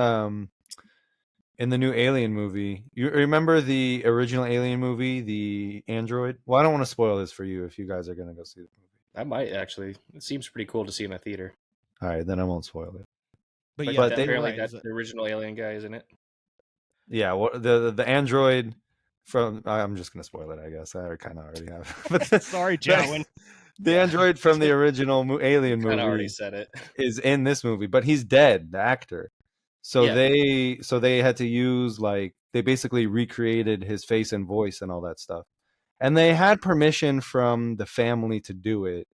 Speaker 1: the new Alien movie, you remember the original Alien movie, the android? Well, I don't want to spoil this for you if you guys are going to go see the movie.
Speaker 3: I might actually. It seems pretty cool to see in a theater.
Speaker 1: All right, then I won't spoil it.
Speaker 2: But,
Speaker 3: But,
Speaker 2: yeah,
Speaker 1: they-
Speaker 3: apparently
Speaker 2: right,
Speaker 3: that's the original Alien guy, isn't it?
Speaker 1: Yeah, well, the android from I'm just going to spoil it, I guess. I kind of already have. But
Speaker 2: sorry, Chatwin.
Speaker 1: the android from the original Alien
Speaker 3: Kind of already
Speaker 1: movie
Speaker 3: said it.
Speaker 1: is in this movie, but he's dead, the actor. So
Speaker 3: Yeah.
Speaker 1: they had to use, like, they basically recreated his face and voice and all that stuff. And they had permission from the family to do it.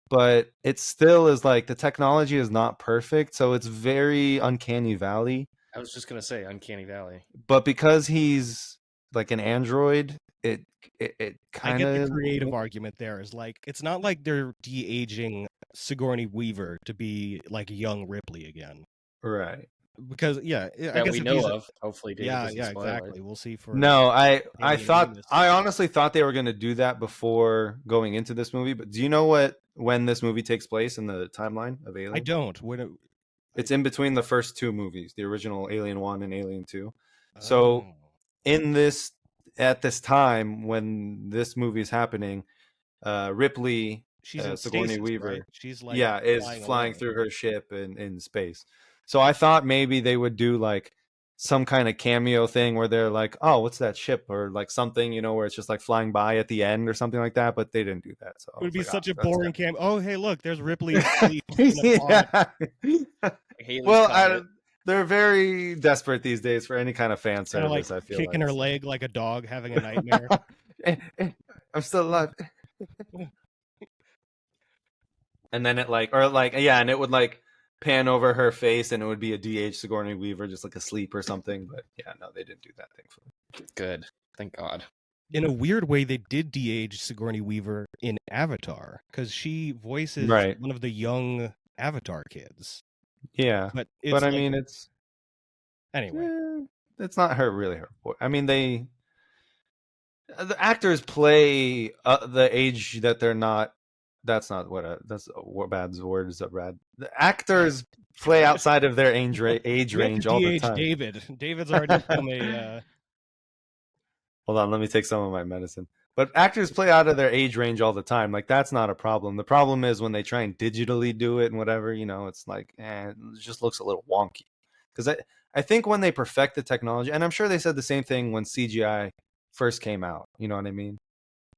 Speaker 1: But it still is like the technology is not perfect, so it's very uncanny valley.
Speaker 3: I was just gonna say Uncanny Valley.
Speaker 1: But because he's like an android, it
Speaker 2: I
Speaker 1: kind
Speaker 2: get the
Speaker 1: of
Speaker 2: creative argument there. Is like it's not like they're de-aging Sigourney Weaver to be like young Ripley again.
Speaker 1: right.
Speaker 2: Because I
Speaker 3: That
Speaker 2: guess
Speaker 3: we
Speaker 2: if
Speaker 3: know
Speaker 2: he's
Speaker 3: of. Hopefully, David
Speaker 2: yeah,
Speaker 3: doesn't spoil it.
Speaker 2: exactly. We'll see for
Speaker 1: No, I
Speaker 2: Alien Amos.
Speaker 1: honestly thought they were going to do that before going into this movie. But do you know when this movie takes place in the timeline of Alien?
Speaker 2: I don't.
Speaker 1: It's in between the first two movies, the original Alien 1 and Alien 2. So-
Speaker 2: Oh.
Speaker 1: At this time when this movie is happening, Ripley,
Speaker 2: she's in
Speaker 1: Sigourney
Speaker 2: stasis,
Speaker 1: Weaver,
Speaker 2: right? She's like
Speaker 1: is flying through her ship in space. So I thought maybe they would do like some kind of cameo thing where they're like, "Oh, what's that ship?" or like something, where it's just like flying by at the end or something like that. But they didn't do that. So I
Speaker 2: It would
Speaker 1: was
Speaker 2: be
Speaker 1: like,
Speaker 2: such a
Speaker 1: that's
Speaker 2: boring cam. Oh, hey, look, there's Ripley asleep in a pod.
Speaker 1: yeah.
Speaker 3: Haley's
Speaker 1: Well,
Speaker 3: Comet.
Speaker 1: they're very desperate these days for any kind of fan
Speaker 2: Kind of like
Speaker 1: service. I feel
Speaker 2: kicking
Speaker 1: like.
Speaker 2: her leg like a dog having a nightmare.
Speaker 1: I'm still alive. And then and it would like pan over her face, and it would be a DH Sigourney Weaver just like asleep or something. But yeah, no, they didn't do that, thankfully.
Speaker 3: Good. Thank God.
Speaker 2: In a weird way, they did de-age Sigourney Weaver in Avatar because she voices
Speaker 1: Right.
Speaker 2: one of the young Avatar kids.
Speaker 1: Yeah,
Speaker 2: But it's
Speaker 1: but I
Speaker 2: like,
Speaker 1: mean, it's
Speaker 2: anyway.
Speaker 1: it's not her. I mean, the actors play the age that they're not. That's not what bad words are bad. The actors play outside of their age
Speaker 2: We have to
Speaker 1: range all the
Speaker 2: DH
Speaker 1: time.
Speaker 2: David. David's already become a.
Speaker 1: Hold on, let me take some of my medicine. But actors play out of their age range all the time. Like, that's not a problem. The problem is when they try and digitally do it and whatever, it's like, it just looks a little wonky. Because I think when they perfect the technology, and I'm sure they said the same thing when CGI first came out. You know what I mean?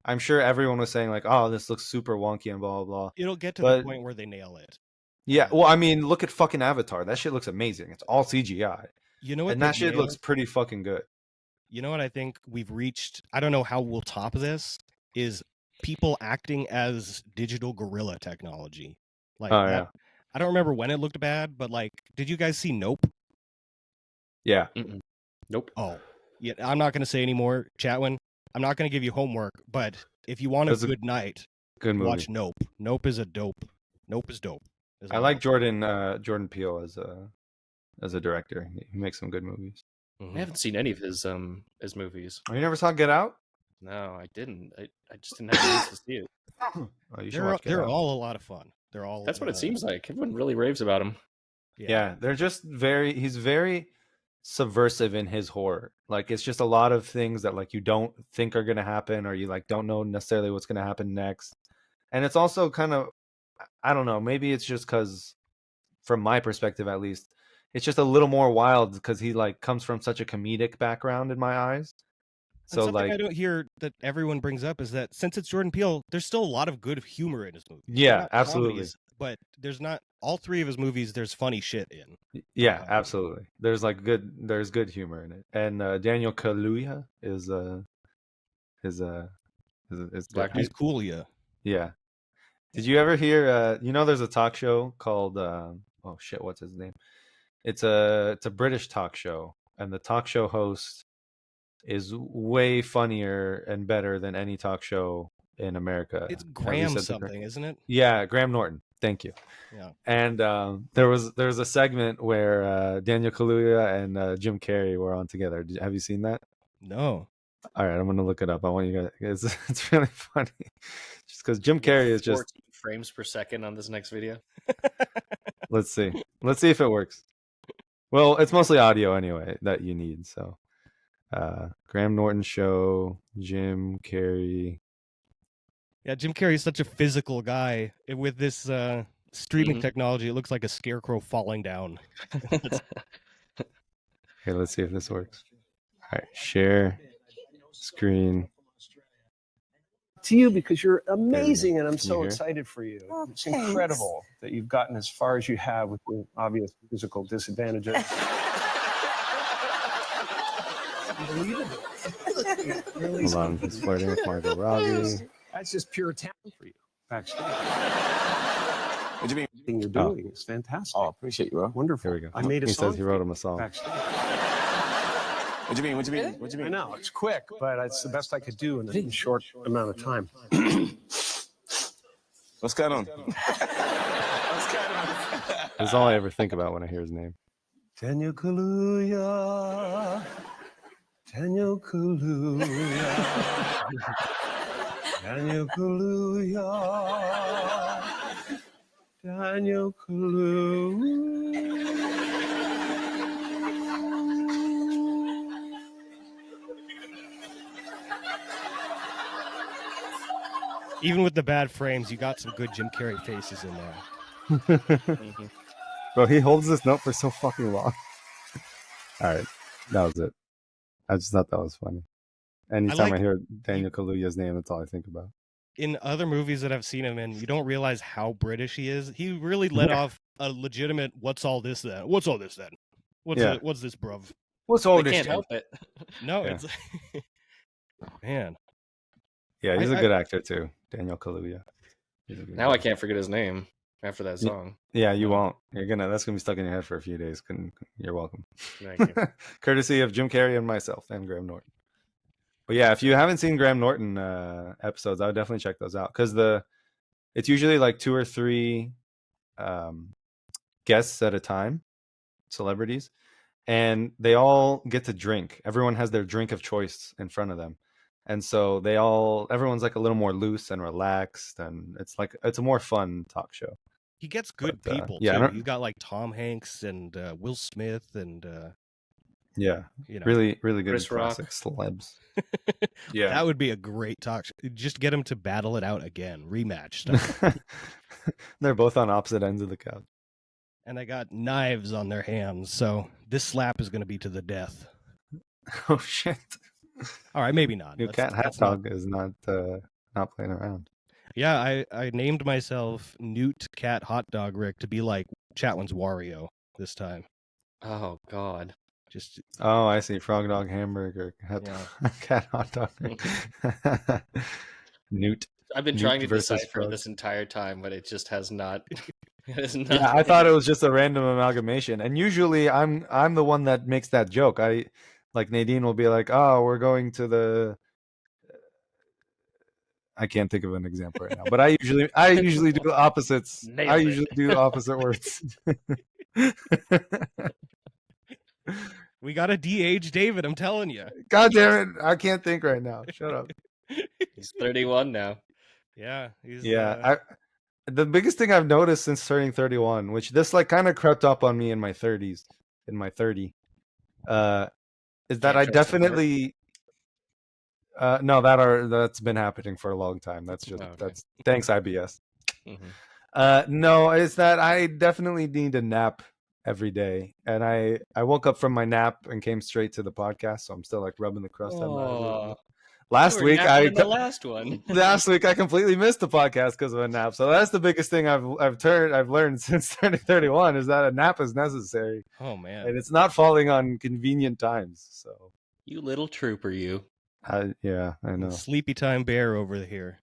Speaker 1: I'm sure everyone was saying like, oh, this looks super wonky and blah, blah, blah.
Speaker 2: It'll get to the
Speaker 1: But
Speaker 2: point where they nail it.
Speaker 1: yeah, well, I mean, look at fucking Avatar. That shit looks amazing. It's all CGI.
Speaker 2: You know what?
Speaker 1: And that shit looks pretty fucking good.
Speaker 2: You know what I think we've reached? I don't know how we'll top this. Is people acting as digital gorilla technology? Like that.
Speaker 1: Yeah.
Speaker 2: I don't remember when it looked bad, but like, did you guys see Nope?
Speaker 1: Yeah.
Speaker 3: Nope.
Speaker 2: Oh, yeah. I'm not going to say anymore, Chatwin. I'm not going to give you homework, but if you want a good night,
Speaker 1: good movie.
Speaker 2: watch Nope. Nope is dope.
Speaker 1: I like Jordan Peele as a director. He makes some good movies.
Speaker 3: I haven't seen any of his movies.
Speaker 1: Oh, you never saw Get Out?
Speaker 3: No, I didn't. I just didn't have the chance to see it.
Speaker 1: Oh, you should watch Get Out.
Speaker 2: They're all a lot of fun. They're all.
Speaker 3: That's what it seems like. Everyone really raves about him.
Speaker 1: Yeah, they're just he's very subversive in his horror. Like, it's just a lot of things that like you don't think are gonna happen, or you like don't know necessarily what's gonna happen next. And it's also kind of, I don't know, maybe it's just because, from my perspective at least, it's just a little more wild because he like comes from such a comedic background in my eyes. So
Speaker 2: something I don't hear that everyone brings up is that since it's Jordan Peele, there's still a lot of good humor in his movies.
Speaker 1: Yeah, absolutely.
Speaker 2: Comedies, but there's not all three of his movies. There's funny shit in.
Speaker 1: Yeah, absolutely. There's good humor in it, and Daniel Kaluuya is
Speaker 3: Black
Speaker 2: He's cool, yeah.
Speaker 1: Yeah. Did you ever hear? There's a talk show called oh shit, what's his name? It's a British talk show, and the talk show host is way funnier and better than any talk show in America.
Speaker 2: It's Graham something, isn't it?
Speaker 1: Yeah, Graham Norton. Thank you.
Speaker 2: Yeah.
Speaker 1: And there was a segment where Daniel Kaluuya and Jim Carrey were on together. Have you seen that?
Speaker 2: No.
Speaker 1: All right, I'm gonna look it up. I want you guys. It's really funny, just because Jim Carrey is just
Speaker 3: 14 frames per second on this next video.
Speaker 1: Let's see if it works. Well, it's mostly audio anyway that you need. So, Graham Norton show, Jim Carrey.
Speaker 2: Yeah, Jim Carrey is such a physical guy. With this streaming technology, it looks like a scarecrow falling down.
Speaker 1: Okay, let's see if this works. All right, share screen.
Speaker 4: To you, because you're amazing, and I'm so excited for you. Oh, it's incredible that you've gotten as far as you have with the obvious physical disadvantages. Unbelievable.
Speaker 1: Hold on, he's flirting with Margot Robbie.
Speaker 4: That's just pure talent for you. Backstage. What do you mean? You're doing is fantastic.
Speaker 5: Oh, appreciate you, bro.
Speaker 4: Wonderful.
Speaker 1: Here we go.
Speaker 4: I made a
Speaker 1: he
Speaker 4: song.
Speaker 1: says he wrote him a song.
Speaker 4: Backstage.
Speaker 5: What do you mean? What do you mean? What do you
Speaker 4: I
Speaker 5: mean?
Speaker 4: know it's quick, but it's the best I could do in a short amount of time.
Speaker 5: What's going on?
Speaker 1: That's all I ever think about when I hear his name.
Speaker 4: Daniel Kaluuya. Daniel Kaluuya. Daniel Kaluuya. Daniel Kaluuya.
Speaker 2: Even with the bad frames, you got some good Jim Carrey faces in there.
Speaker 1: Bro, he holds this note for so fucking long. All right, that was it. I just thought that was funny. Anytime I hear Daniel Kaluuya's name, that's all I think about.
Speaker 2: In other movies that I've seen him in, you don't realize how British he is. He really let off a legitimate "What's all this then? What's all this then? What's this, bruv?"
Speaker 1: What's all this?
Speaker 3: Can't help it.
Speaker 2: No, it's man.
Speaker 1: Yeah, he's a good actor too, Daniel Kaluuya.
Speaker 3: Now I can't forget his name after that song.
Speaker 1: Yeah, you won't. That's gonna be stuck in your head for a few days. You're welcome.
Speaker 3: Thank you.
Speaker 1: Courtesy of Jim Carrey and myself and Graham Norton. But yeah, if you haven't seen Graham Norton episodes, I would definitely check those out because it's usually like 2 or 3 guests at a time, celebrities, and they all get to drink. Everyone has their drink of choice in front of them. And so everyone's like a little more loose and relaxed, and it's a more fun talk show.
Speaker 2: He gets good people
Speaker 1: yeah,
Speaker 2: too. He's got like Tom Hanks and Will Smith and
Speaker 1: yeah,
Speaker 2: you know,
Speaker 1: really good
Speaker 3: Chris
Speaker 1: classic
Speaker 3: Rock.
Speaker 1: celebs. Yeah,
Speaker 2: that would be a great talk show. Just get him to battle it out again, rematch stuff.
Speaker 1: They're both on opposite ends of the couch.
Speaker 2: And they got knives on their hands, so this slap is going to be to the death.
Speaker 1: Oh shit!
Speaker 2: All right, maybe not.
Speaker 1: New cat hot dog is not playing around.
Speaker 2: Yeah, I named myself Newt Cat Hot Dog Rick to be like Chatwin's Wario this time.
Speaker 3: Oh God.
Speaker 1: Oh, I see. Frog dog hamburger. Cat hot dog. Newt.
Speaker 3: I've been
Speaker 1: Newt
Speaker 3: trying to
Speaker 1: versus
Speaker 3: decipher
Speaker 1: frog.
Speaker 3: this entire time, but it just has not.
Speaker 1: Yeah, I thought it was just a random amalgamation. And usually I'm the one that makes that joke. Like Nadine will be like, "Oh, we're going to the." I can't think of an example right now, but I usually do opposites. I usually do opposite words.
Speaker 2: We got to de-age David, I'm telling you.
Speaker 1: God damn it. I can't think right now. Shut up.
Speaker 3: He's 31 now.
Speaker 2: Yeah.
Speaker 1: The biggest thing I've noticed since turning 31, which this like kind of crept up on me in my 30s, is that I definitely no, that's been happening for a long time. That's thanks IBS.
Speaker 3: Mm-hmm.
Speaker 1: No, it's that I definitely need a nap every day, and I woke up from my nap and came straight to the podcast, so I'm still like rubbing the crust out of my head. Last week
Speaker 3: the last one.
Speaker 1: Last week I completely missed the podcast because of a nap. So that's the biggest thing I've learned since turning 31 is that a nap is necessary.
Speaker 2: Oh man.
Speaker 1: And it's not falling on convenient times. So
Speaker 3: you little trooper, you.
Speaker 1: Yeah, I know.
Speaker 2: Sleepy time bear over here.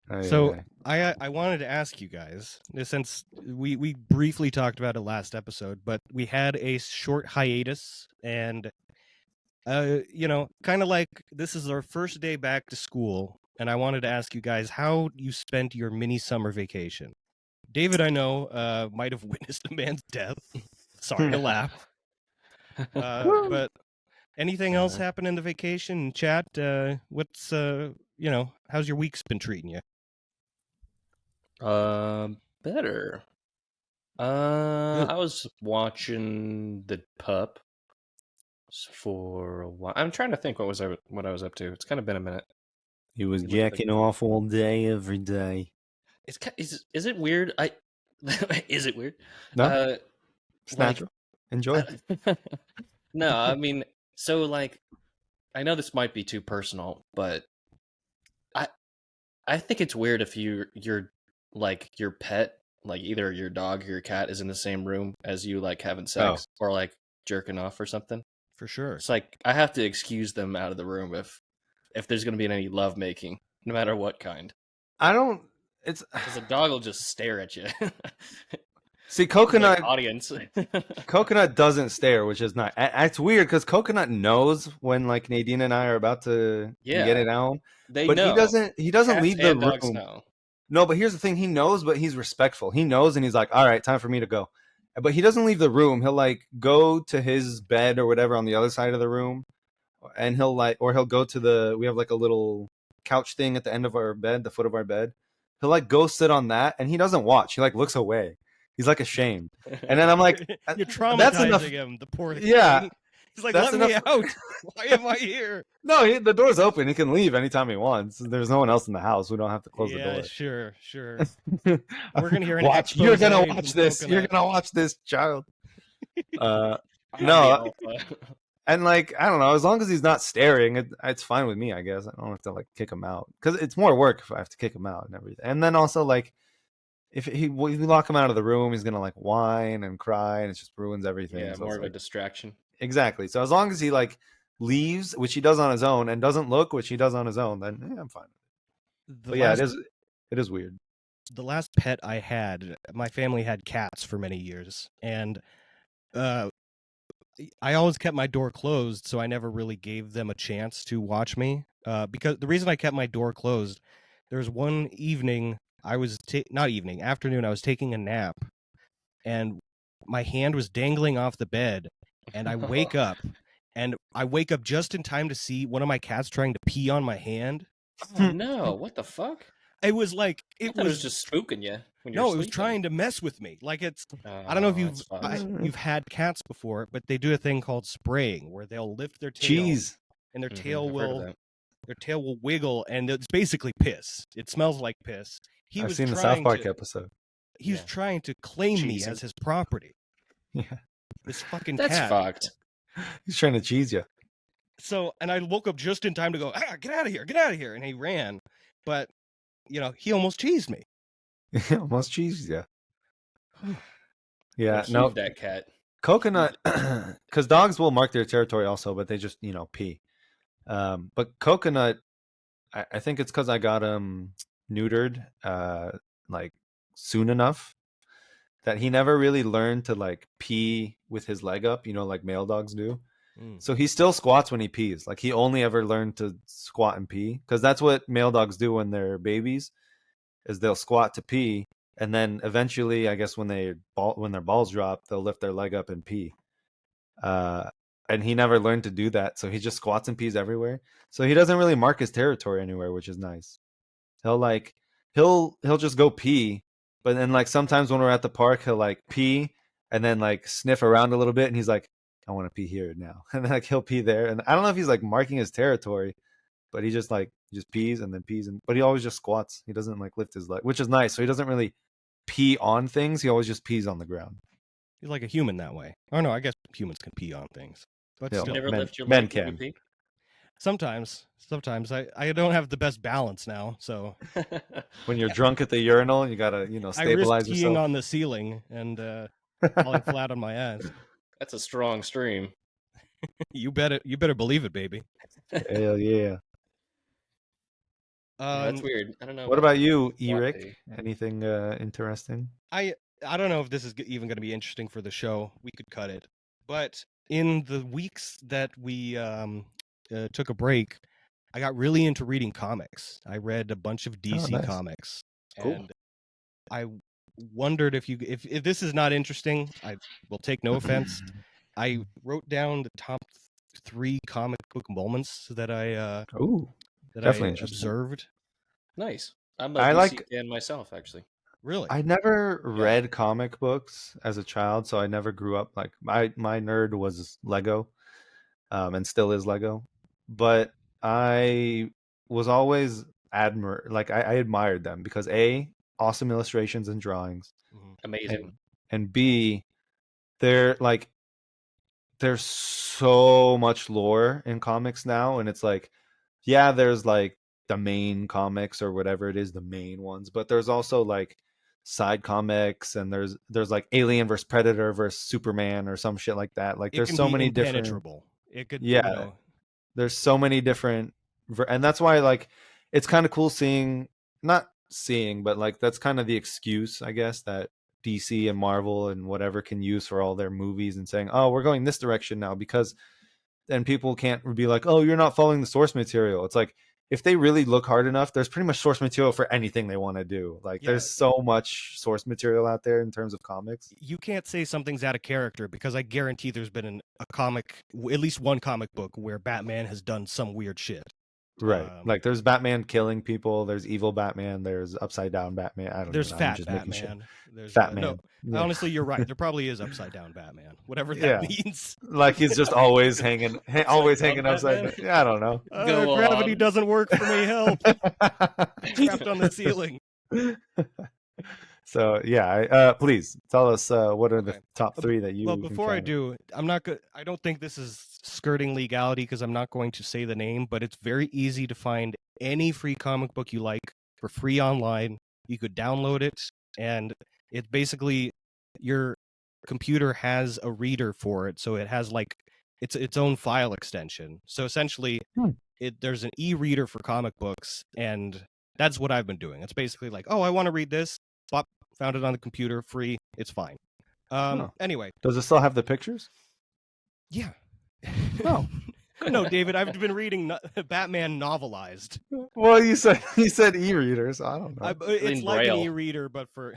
Speaker 2: I wanted to ask you guys, since we briefly talked about it last episode, but we had a short hiatus, and kind of like this is our first day back to school, and I wanted to ask you guys how you spent your mini summer vacation. David, I know, might have witnessed a man's death. Sorry to laugh. But anything else happen in the vacation? Chat, what's how's your week's been treating you?
Speaker 3: Better. I was watching the pup for a while. I'm trying to think what I was up to. It's kind of been a minute.
Speaker 1: He was jacking off all day, every day.
Speaker 3: Is it weird? Is it weird?
Speaker 1: No, it's natural. Enjoy.
Speaker 3: No, I mean, so like, I know this might be too personal, but I think it's weird if you're like your pet, like either your dog or your cat is in the same room as you, like having sex or like jerking off or something.
Speaker 2: For sure.
Speaker 3: It's like I have to excuse them out of the room if there's going to be any love making, no matter what kind.
Speaker 1: I don't. It's
Speaker 3: because a dog will just stare at you.
Speaker 1: See, Coconut
Speaker 3: like audience.
Speaker 1: Coconut doesn't stare, which is not. It's weird because Coconut knows when like Nadine and I are about to get it out. But know. He doesn't
Speaker 3: Cats
Speaker 1: leave the
Speaker 3: room.
Speaker 1: Know. No, but here's the thing: he knows, but he's respectful. He knows, and he's like, "All right, time for me to go." But he doesn't leave the room. He'll like go to his bed or whatever on the other side of the room, and he'll go to we have like a little couch thing at the end of our bed, the foot of our bed. He'll like go sit on that, and he doesn't watch. He like looks away. He's like ashamed. And then I'm like,
Speaker 2: you're traumatizing him, the poor thing.
Speaker 1: Yeah.
Speaker 2: He's like, let me out. Why am I here?
Speaker 1: No, the door's open. He can leave anytime he wants. There's no one else in the house. We don't have to close the door.
Speaker 2: Sure. We're going to hear an
Speaker 1: watch. You're going to watch this. Coconut. You're going to watch this, child. No. And like, I don't know, as long as he's not staring, it's fine with me, I guess. I don't have to like kick him out. Because it's more work if I have to kick him out and everything. And then also like, if we lock him out of the room, he's gonna like whine and cry, and it just ruins everything.
Speaker 3: Yeah, so more of a distraction.
Speaker 1: Exactly. So as long as he like leaves, which he does on his own, and doesn't look, which he does on his own, then I'm fine. But yeah, it is weird.
Speaker 2: The last pet I had, my family had cats for many years, and I always kept my door closed, so I never really gave them a chance to watch me. Because the reason I kept my door closed, there was one evening I was afternoon. I was taking a nap, and my hand was dangling off the bed, and I wake up, just in time to see one of my cats trying to pee on my hand.
Speaker 3: Oh no! What the fuck?
Speaker 2: It was like
Speaker 3: I thought it was just spooking you when you're
Speaker 2: no,
Speaker 3: sleeping.
Speaker 2: it was trying to mess with me. Like I don't know if you've had cats before, but they do a thing called spraying where they'll lift their tail
Speaker 1: Cheese.
Speaker 2: and their
Speaker 3: Mhm,
Speaker 2: tail
Speaker 3: I've heard of that.
Speaker 2: will wiggle, and it's basically piss. It smells like piss.
Speaker 1: I've seen the South Park episode.
Speaker 2: He was
Speaker 3: Yeah.
Speaker 2: trying to claim me
Speaker 3: Cheesing.
Speaker 2: as his property.
Speaker 1: Yeah.
Speaker 2: This fucking
Speaker 3: That's
Speaker 2: cat.
Speaker 3: fucked.
Speaker 1: He's trying to cheese you.
Speaker 2: So, and I woke up just in time to go, get out of here. And he ran. But, he almost cheesed me.
Speaker 1: Almost cheese you. Yeah,
Speaker 3: Like,
Speaker 1: no.
Speaker 3: heave that cat.
Speaker 1: Coconut, because dogs will mark their territory also, but they just, pee. But Coconut, I think it's because I got him neutered like soon enough that he never really learned to like pee with his leg up, like male dogs do. So he still squats when he pees. Like he only ever learned to squat and pee because that's what male dogs do when they're babies, is they'll squat to pee, and then eventually, I guess when their balls drop, they'll lift their leg up and pee. And he never learned to do that, so he just squats and pees everywhere. So he doesn't really mark his territory anywhere, which is nice. He'll just go pee, but then like sometimes when we're at the park, he'll like pee and then like sniff around a little bit, and he's like, I want to pee here now. And then like he'll pee there. And I don't know if he's like marking his territory, but he just pees and then pees, but he always just squats. He doesn't like lift his leg, which is nice. So he doesn't really pee on things. He always just pees on the ground.
Speaker 2: He's like a human that way. Oh no, I guess humans can pee on things. But
Speaker 1: Yeah,
Speaker 2: still.
Speaker 3: You never lift your
Speaker 1: men
Speaker 3: leg when
Speaker 1: can.
Speaker 3: you pee?
Speaker 2: Sometimes I don't have the best balance now, so
Speaker 1: When you're drunk at the urinal, you gotta stabilize
Speaker 2: I risk peeing
Speaker 1: yourself.
Speaker 2: on the ceiling and falling flat on my ass.
Speaker 3: That's a strong stream.
Speaker 2: You better believe it, baby.
Speaker 1: Hell yeah.
Speaker 3: Yeah, that's weird. I don't know.
Speaker 1: What about you,
Speaker 3: squat
Speaker 1: Eric?
Speaker 3: pee.
Speaker 1: Anything interesting?
Speaker 2: I don't know if this is even going to be interesting for the show. We could cut it, but in the weeks that we took a break, I got really into reading comics. I read a bunch of DC
Speaker 1: nice.
Speaker 2: comics,
Speaker 1: Cool.
Speaker 2: and I wondered if this is not interesting, I will take no offense. I wrote down the top 3 comic book moments that I
Speaker 1: definitely
Speaker 2: observed.
Speaker 3: Nice. I'm a
Speaker 1: I
Speaker 3: DC fan myself, actually.
Speaker 2: Really?
Speaker 1: I never read comic books as a child, so I never grew up like my nerd was Lego, and still is Lego. But I was always I admired them because A, awesome illustrations and drawings,
Speaker 3: Amazing.
Speaker 1: and B, there's so much lore in comics now, and it's like, yeah, there's like the main comics or whatever it is, the main ones, but there's also like side comics, and there's like Alien versus Predator versus Superman or some shit like that. Like there's so many different.
Speaker 2: It could,
Speaker 1: there's so many different, and that's why like it's kind of cool but like that's kind of the excuse, I guess, that DC and Marvel and whatever can use for all their movies and saying, oh, we're going this direction now, because then people can't be like, oh, you're not following the source material. It's like, if they really look hard enough, there's pretty much source material for anything they want to do. Like there's so much source material out there in terms of comics.
Speaker 2: You can't say something's out of character, because I guarantee there's been a comic, at least one comic book, where Batman has done some weird shit.
Speaker 1: Right. Like there's Batman killing people, there's evil Batman, there's upside down Batman. I don't
Speaker 2: There's
Speaker 1: know.
Speaker 2: Fat Batman. There's
Speaker 1: Fat Man.
Speaker 2: No, honestly, you're right. There probably is upside down Batman. Whatever that means.
Speaker 1: Like he's just always hanging upside down. Yeah, I don't know.
Speaker 2: Gravity doesn't work for me. Help. Trapped on the ceiling.
Speaker 1: So yeah, please tell us what are the top 3 that you.
Speaker 2: Well, before I do, I'm not good. I don't think this is skirting legality, because I'm not going to say the name. But it's very easy to find any free comic book you like for free online. You could download it, and it's basically your computer has a reader for it, so it has like its own file extension. So essentially, there's an e-reader for comic books, and that's what I've been doing. It's basically like, oh, I want to read this. Bop, found it on the computer, free. It's fine. Anyway,
Speaker 1: does it still have the pictures?
Speaker 2: Yeah.
Speaker 1: Oh,
Speaker 2: No, David, I've been reading Batman novelized.
Speaker 1: Well, you said e-reader, so I don't know.
Speaker 2: It's
Speaker 3: In
Speaker 2: like an
Speaker 3: Braille.
Speaker 2: e-reader, but for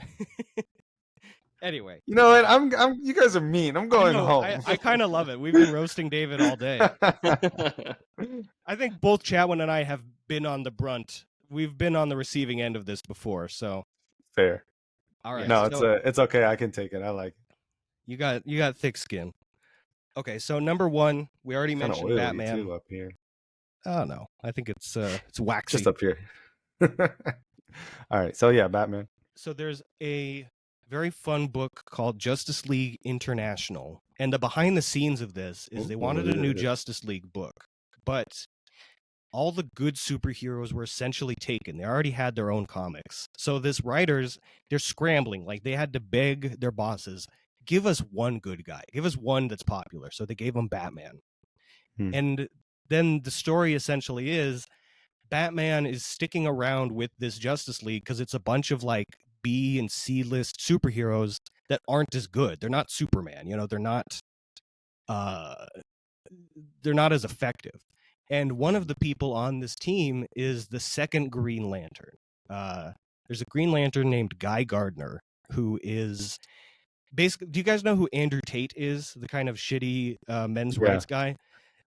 Speaker 2: anyway.
Speaker 1: You know what? I'm. You guys are mean. I'm going home.
Speaker 2: I kind of love it. We've been roasting David all day. I think both Chatwin and I have been on the brunt. We've been on the receiving end of this before, so
Speaker 1: Fair.
Speaker 2: all right.
Speaker 1: No,
Speaker 2: so
Speaker 1: it's okay. I can take it. I like it.
Speaker 2: you got thick skin. Okay, so number one, we already
Speaker 1: Kind of
Speaker 2: mentioned
Speaker 1: oily
Speaker 2: Batman.
Speaker 1: too up here.
Speaker 2: Oh no, I think it's waxy.
Speaker 1: Just up here. All right. So yeah, Batman.
Speaker 2: So there's a very fun book called Justice League International, and the behind the scenes of this is they wanted a new Justice League book, but all the good superheroes were essentially taken. They already had their own comics. So this writers, they're scrambling. Like they had to beg their bosses, give us one good guy. Give us one that's popular. So they gave them Batman. And then the story essentially is Batman is sticking around with this Justice League because it's a bunch of like B and C list superheroes that aren't as good. They're not Superman, they're not as effective. And one of the people on this team is the second Green Lantern. There's a Green Lantern named Guy Gardner, who is basically, do you guys know who Andrew Tate is? The kind of shitty men's rights guy?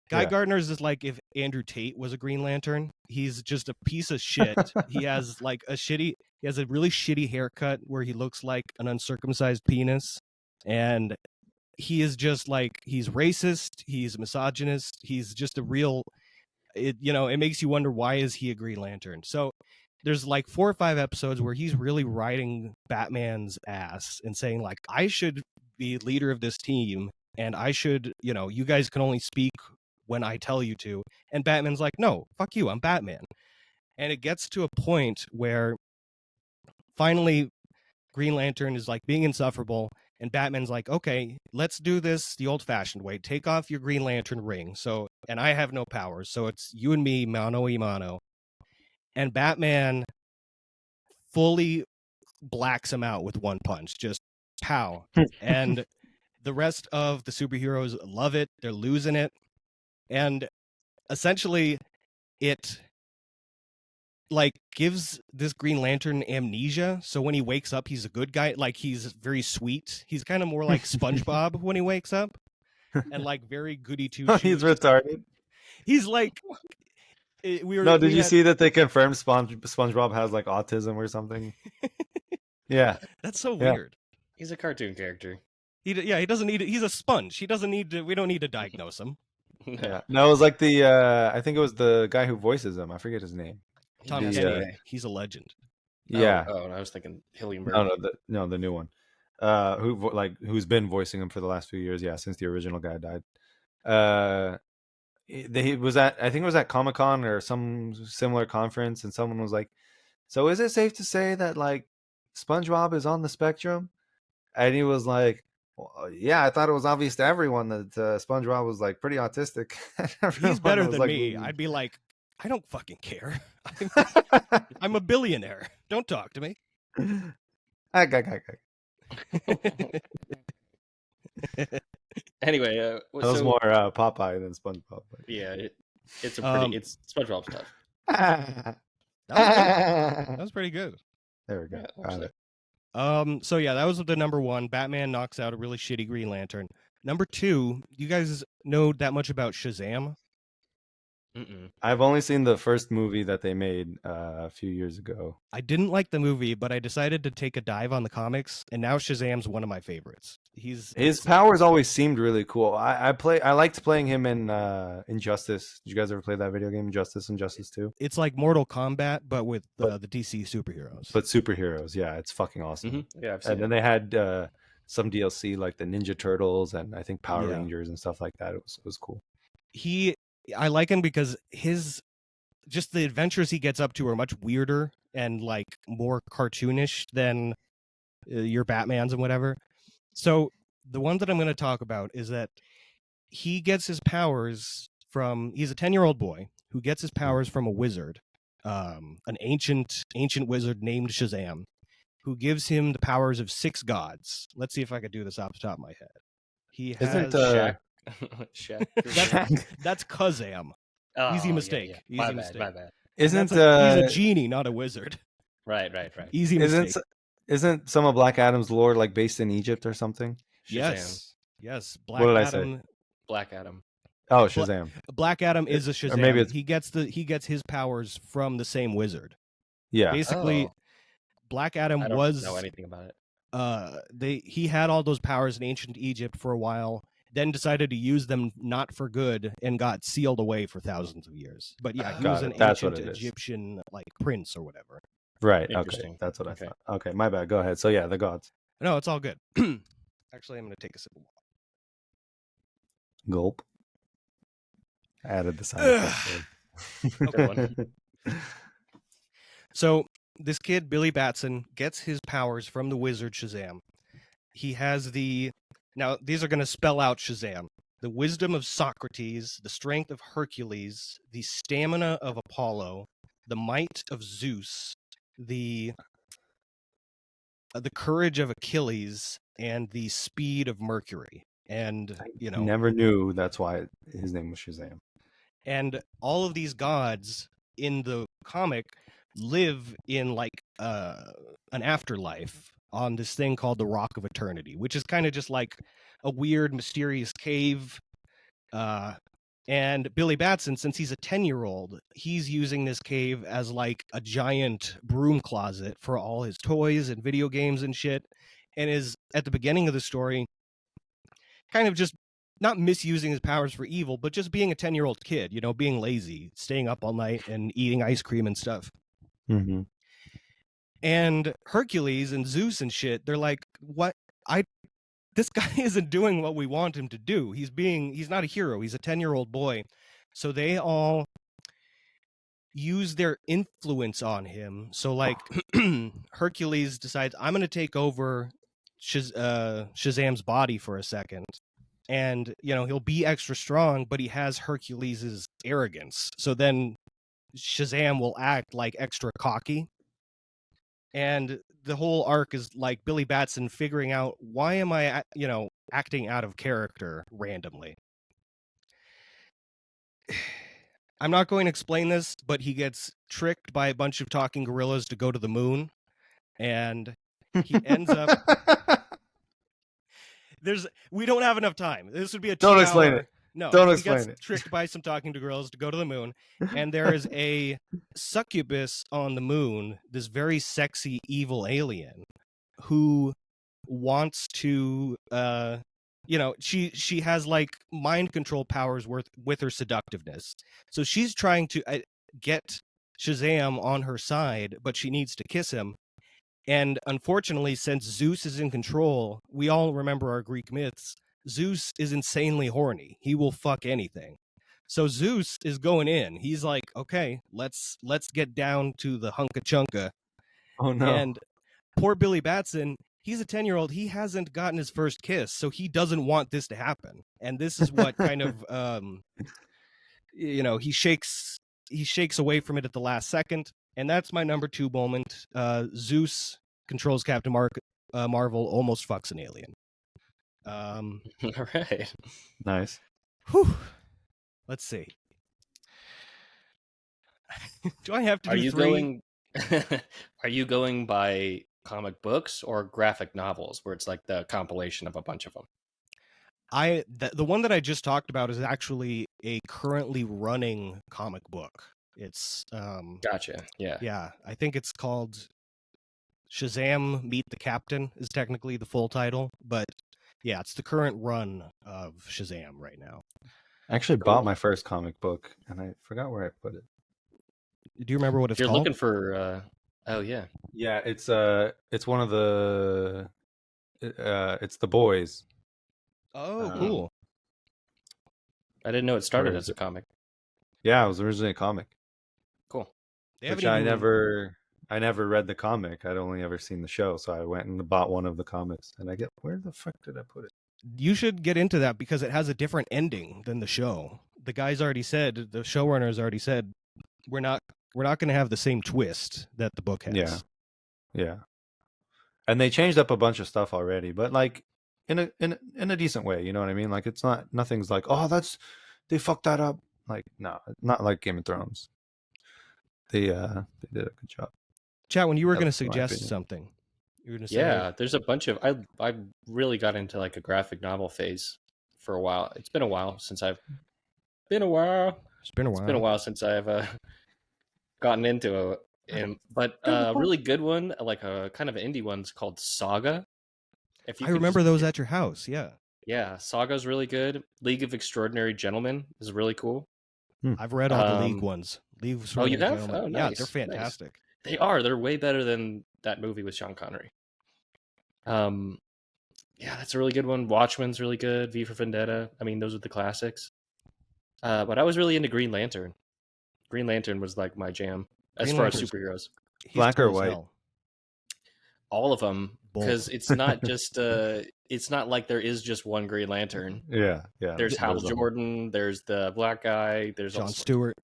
Speaker 2: Guy Gardner is like if Andrew Tate was a Green Lantern. He's just a piece of shit. He has like he has a really shitty haircut where he looks like an uncircumcised penis. And he is just like, he's racist, he's misogynist, he's just a real, it makes you wonder, why is he a Green Lantern? So there's like 4 or 5 episodes where he's really riding Batman's ass and saying like, I should be leader of this team and I should, you guys can only speak when I tell you to. And Batman's like, no, fuck you, I'm Batman. And it gets to a point where finally Green Lantern is like being insufferable, and Batman's like, okay, let's do this the old-fashioned way. Take off your Green Lantern ring. And I have no powers, so it's you and me, mano a mano. And Batman fully blacks him out with one punch, just pow. And the rest of the superheroes love it. They're losing it. And essentially, it like gives this Green Lantern amnesia. So when he wakes up, he's a good guy. Like he's very sweet. He's kind of more like SpongeBob when he wakes up, and like very goody two shoes.
Speaker 1: He's retarded.
Speaker 2: He's like,
Speaker 1: did you see that they confirmed SpongeBob has like autism or something? Yeah,
Speaker 2: that's so weird.
Speaker 3: He's a cartoon character.
Speaker 2: He doesn't need it. He's a sponge. He doesn't need to. We don't need to diagnose him.
Speaker 1: Yeah, no, it was like the I think it was the guy who voices him. I forget his name.
Speaker 2: Tom Kenny. He's a legend.
Speaker 1: Yeah.
Speaker 3: Oh, and I was thinking Hilliard.
Speaker 1: No, the new one. Who's been voicing him for the last few years? Yeah, since the original guy died. He was at, I think it was at Comic-Con or some similar conference, and someone was like, "So is it safe to say that like SpongeBob is on the spectrum?" And he was like, well, "Yeah, I thought it was obvious to everyone that SpongeBob was like pretty autistic."
Speaker 2: He's better than me. I'd be like, I don't fucking care. I'm a billionaire. Don't talk to me.
Speaker 3: Anyway,
Speaker 1: that was more Popeye than SpongeBob. But...
Speaker 3: Yeah, it's SpongeBob's tough.
Speaker 2: That was pretty good.
Speaker 1: There we go.
Speaker 2: So yeah, that was the number one. Batman knocks out a really shitty Green Lantern. Number 2, you guys know that much about Shazam?
Speaker 1: I've only seen the first movie that they made a few years ago.
Speaker 2: I didn't like the movie, but I decided to take a dive on the comics, and now Shazam's one of my favorites. His
Speaker 1: powers always seemed really cool. I liked playing him in Injustice. Did you guys ever play that video game, Injustice and Justice 2?
Speaker 2: It's like Mortal Kombat, but with the DC superheroes.
Speaker 1: But superheroes, yeah, it's fucking awesome.
Speaker 3: Mm-hmm. Yeah, I've seen
Speaker 1: then they had some DLC like the Ninja Turtles and I think Power Rangers and stuff like that. It was cool.
Speaker 2: I like him because just the adventures he gets up to are much weirder and like more cartoonish than your Batmans and whatever. So the one that I'm going to talk about is that he gets his powers he's a 10-year-old boy who gets his powers from a wizard, an ancient wizard named Shazam, who gives him the powers of 6 gods. Let's see if I could do this off the top of my head. He has
Speaker 3: Shaq.
Speaker 2: That's Kazam. Easy mistake.
Speaker 3: Yeah. My
Speaker 2: Easy
Speaker 3: bad.
Speaker 2: mistake.
Speaker 3: My bad.
Speaker 1: Isn't
Speaker 2: He's a genie, not a wizard.
Speaker 3: Right.
Speaker 2: Easy mistake.
Speaker 1: isn't some of Black Adam's lore like based in Egypt or something?
Speaker 3: Shazam.
Speaker 2: Yes.
Speaker 1: What did I say?
Speaker 3: Black Adam.
Speaker 1: Oh, Shazam.
Speaker 2: Black Adam is a Shazam.
Speaker 1: Or maybe it's...
Speaker 2: he gets his powers from the same wizard.
Speaker 1: Yeah.
Speaker 2: Basically, Black Adam
Speaker 3: I don't
Speaker 2: was
Speaker 3: know anything about it.
Speaker 2: He had all those powers in ancient Egypt for a while, then decided to use them not for good and got sealed away for thousands of years. But yeah, he was an ancient Egyptian like prince or whatever.
Speaker 1: Right. Okay. That's what I thought. Okay, my bad. Go ahead. So yeah, the gods.
Speaker 2: No, it's all good. Actually, I'm going to take a sip of water.
Speaker 1: Gulp. Added the sound effect.
Speaker 2: So this kid, Billy Batson, gets his powers from the wizard Shazam. He has now these are going to spell out Shazam. The wisdom of Socrates, the strength of Hercules, the stamina of Apollo, the might of Zeus, the courage of Achilles, and the speed of Mercury. And,
Speaker 1: never knew that's why his name was Shazam.
Speaker 2: And all of these gods in the comic live in like an afterlife on this thing called the Rock of Eternity, which is kind of just like a weird, mysterious cave. And Billy Batson, since he's a 10-year-old, he's using this cave as like a giant broom closet for all his toys and video games and shit. And is at the beginning of the story kind of just not misusing his powers for evil, but just being a 10-year-old kid, being lazy, staying up all night and eating ice cream and stuff.
Speaker 1: Mm-hmm.
Speaker 2: And Hercules and Zeus and shit, they're like, what? This guy isn't doing what we want him to do. He's not a hero. He's a 10-year-old boy. So they all use their influence on him. So like Hercules decides, I'm going to take over Shazam's body for a second. And, he'll be extra strong, but he has Hercules' arrogance. So then Shazam will act like extra cocky. And the whole arc is like Billy Batson figuring out, why am I, acting out of character randomly? I'm not going to explain this, but he gets tricked by a bunch of talking gorillas to go to the moon. And he ends up... We don't have enough time. This would be a 2 hour...
Speaker 1: Don't explain it.
Speaker 2: No,
Speaker 1: don't
Speaker 2: explain it. He gets tricked by some talking to girls to go to the moon, and there is a succubus on the moon, this very sexy, evil alien, who wants to, she has like mind control powers with her seductiveness. So she's trying to get Shazam on her side, but she needs to kiss him. And unfortunately, since Zeus is in control, we all remember our Greek myths. Zeus is insanely horny. He will fuck anything. So Zeus is going in. He's like, okay, let's get down to the hunka chunka.
Speaker 1: Oh no.
Speaker 2: And poor Billy Batson, he's a 10-year-old. He hasn't gotten his first kiss, so he doesn't want this to happen. And this is what kind of he shakes away from it at the last second. And that's my number 2 moment. Zeus controls Captain Marvel, almost fucks an alien.
Speaker 3: All right.
Speaker 1: Nice.
Speaker 2: Whew. Let's see. Do I have to do 3?
Speaker 3: Are you going by comic books or graphic novels, where it's like the compilation of a bunch of them?
Speaker 2: The one that I just talked about is actually a currently running comic book. It's
Speaker 3: Gotcha.
Speaker 2: Yeah, I think it's called Shazam Meet the Captain is technically the full title, but yeah, it's the current run of Shazam right now.
Speaker 1: I actually bought my first comic book and I forgot where I put it.
Speaker 2: Do you remember what it's
Speaker 3: You're
Speaker 2: called?
Speaker 3: Looking for oh yeah.
Speaker 1: Yeah, it's one of the it's The Boys.
Speaker 2: Oh, cool.
Speaker 3: I didn't know it started as a comic.
Speaker 1: Yeah, it was originally a comic.
Speaker 3: Cool.
Speaker 1: Which I never read the comic. I'd only ever seen the show, so I went and bought one of the comics. And where the fuck did I put it?
Speaker 2: You should get into that because it has a different ending than the show. The showrunners already said, we're not going to have the same twist that the book has.
Speaker 1: Yeah. And they changed up a bunch of stuff already, but like in a decent way. You know what I mean? Like it's not nothing's like, oh, they fucked that up. Like no, not like Game of Thrones. They did a good job.
Speaker 2: Chatwin, you were
Speaker 1: That
Speaker 2: going to
Speaker 1: was my
Speaker 2: suggest
Speaker 1: opinion.
Speaker 2: something. You were going to say,
Speaker 3: Yeah, there's a bunch of I really got into like a graphic novel phase for a while. It's been a while since I've been a while.
Speaker 2: it's been a
Speaker 3: It's
Speaker 2: while.
Speaker 3: been a while since I've gotten into it. But a really good one, like a kind of indie one's called Saga. If you
Speaker 2: I
Speaker 3: could
Speaker 2: remember
Speaker 3: just-
Speaker 2: those at your house. Yeah.
Speaker 3: Yeah, Saga's really good. League of Extraordinary Gentlemen is really cool.
Speaker 2: I've read all the League
Speaker 3: Um,
Speaker 2: ones. League of
Speaker 3: Oh, you
Speaker 2: Extraordinary
Speaker 3: have?
Speaker 2: Gentlemen.
Speaker 3: Oh,
Speaker 2: Yeah,
Speaker 3: nice,
Speaker 2: they're
Speaker 3: nice.
Speaker 2: fantastic.
Speaker 3: They are. They're way better than that movie with Sean Connery. Yeah, that's a really good one. Watchmen's really good. V for Vendetta. I mean, those are the classics. But I was really into Green Lantern. Green Lantern was like my jam as
Speaker 2: Green
Speaker 3: far
Speaker 2: Lantern's-
Speaker 3: as superheroes.
Speaker 2: He's
Speaker 1: Black or
Speaker 2: cool as
Speaker 1: white?
Speaker 2: hell.
Speaker 3: All of them,
Speaker 2: Both.
Speaker 3: because it's not just it's not like there is just one Green Lantern.
Speaker 1: Yeah.
Speaker 3: There's Hal
Speaker 1: a whole-
Speaker 3: Jordan. There's the black guy. There's
Speaker 2: John
Speaker 3: also
Speaker 2: Stewart,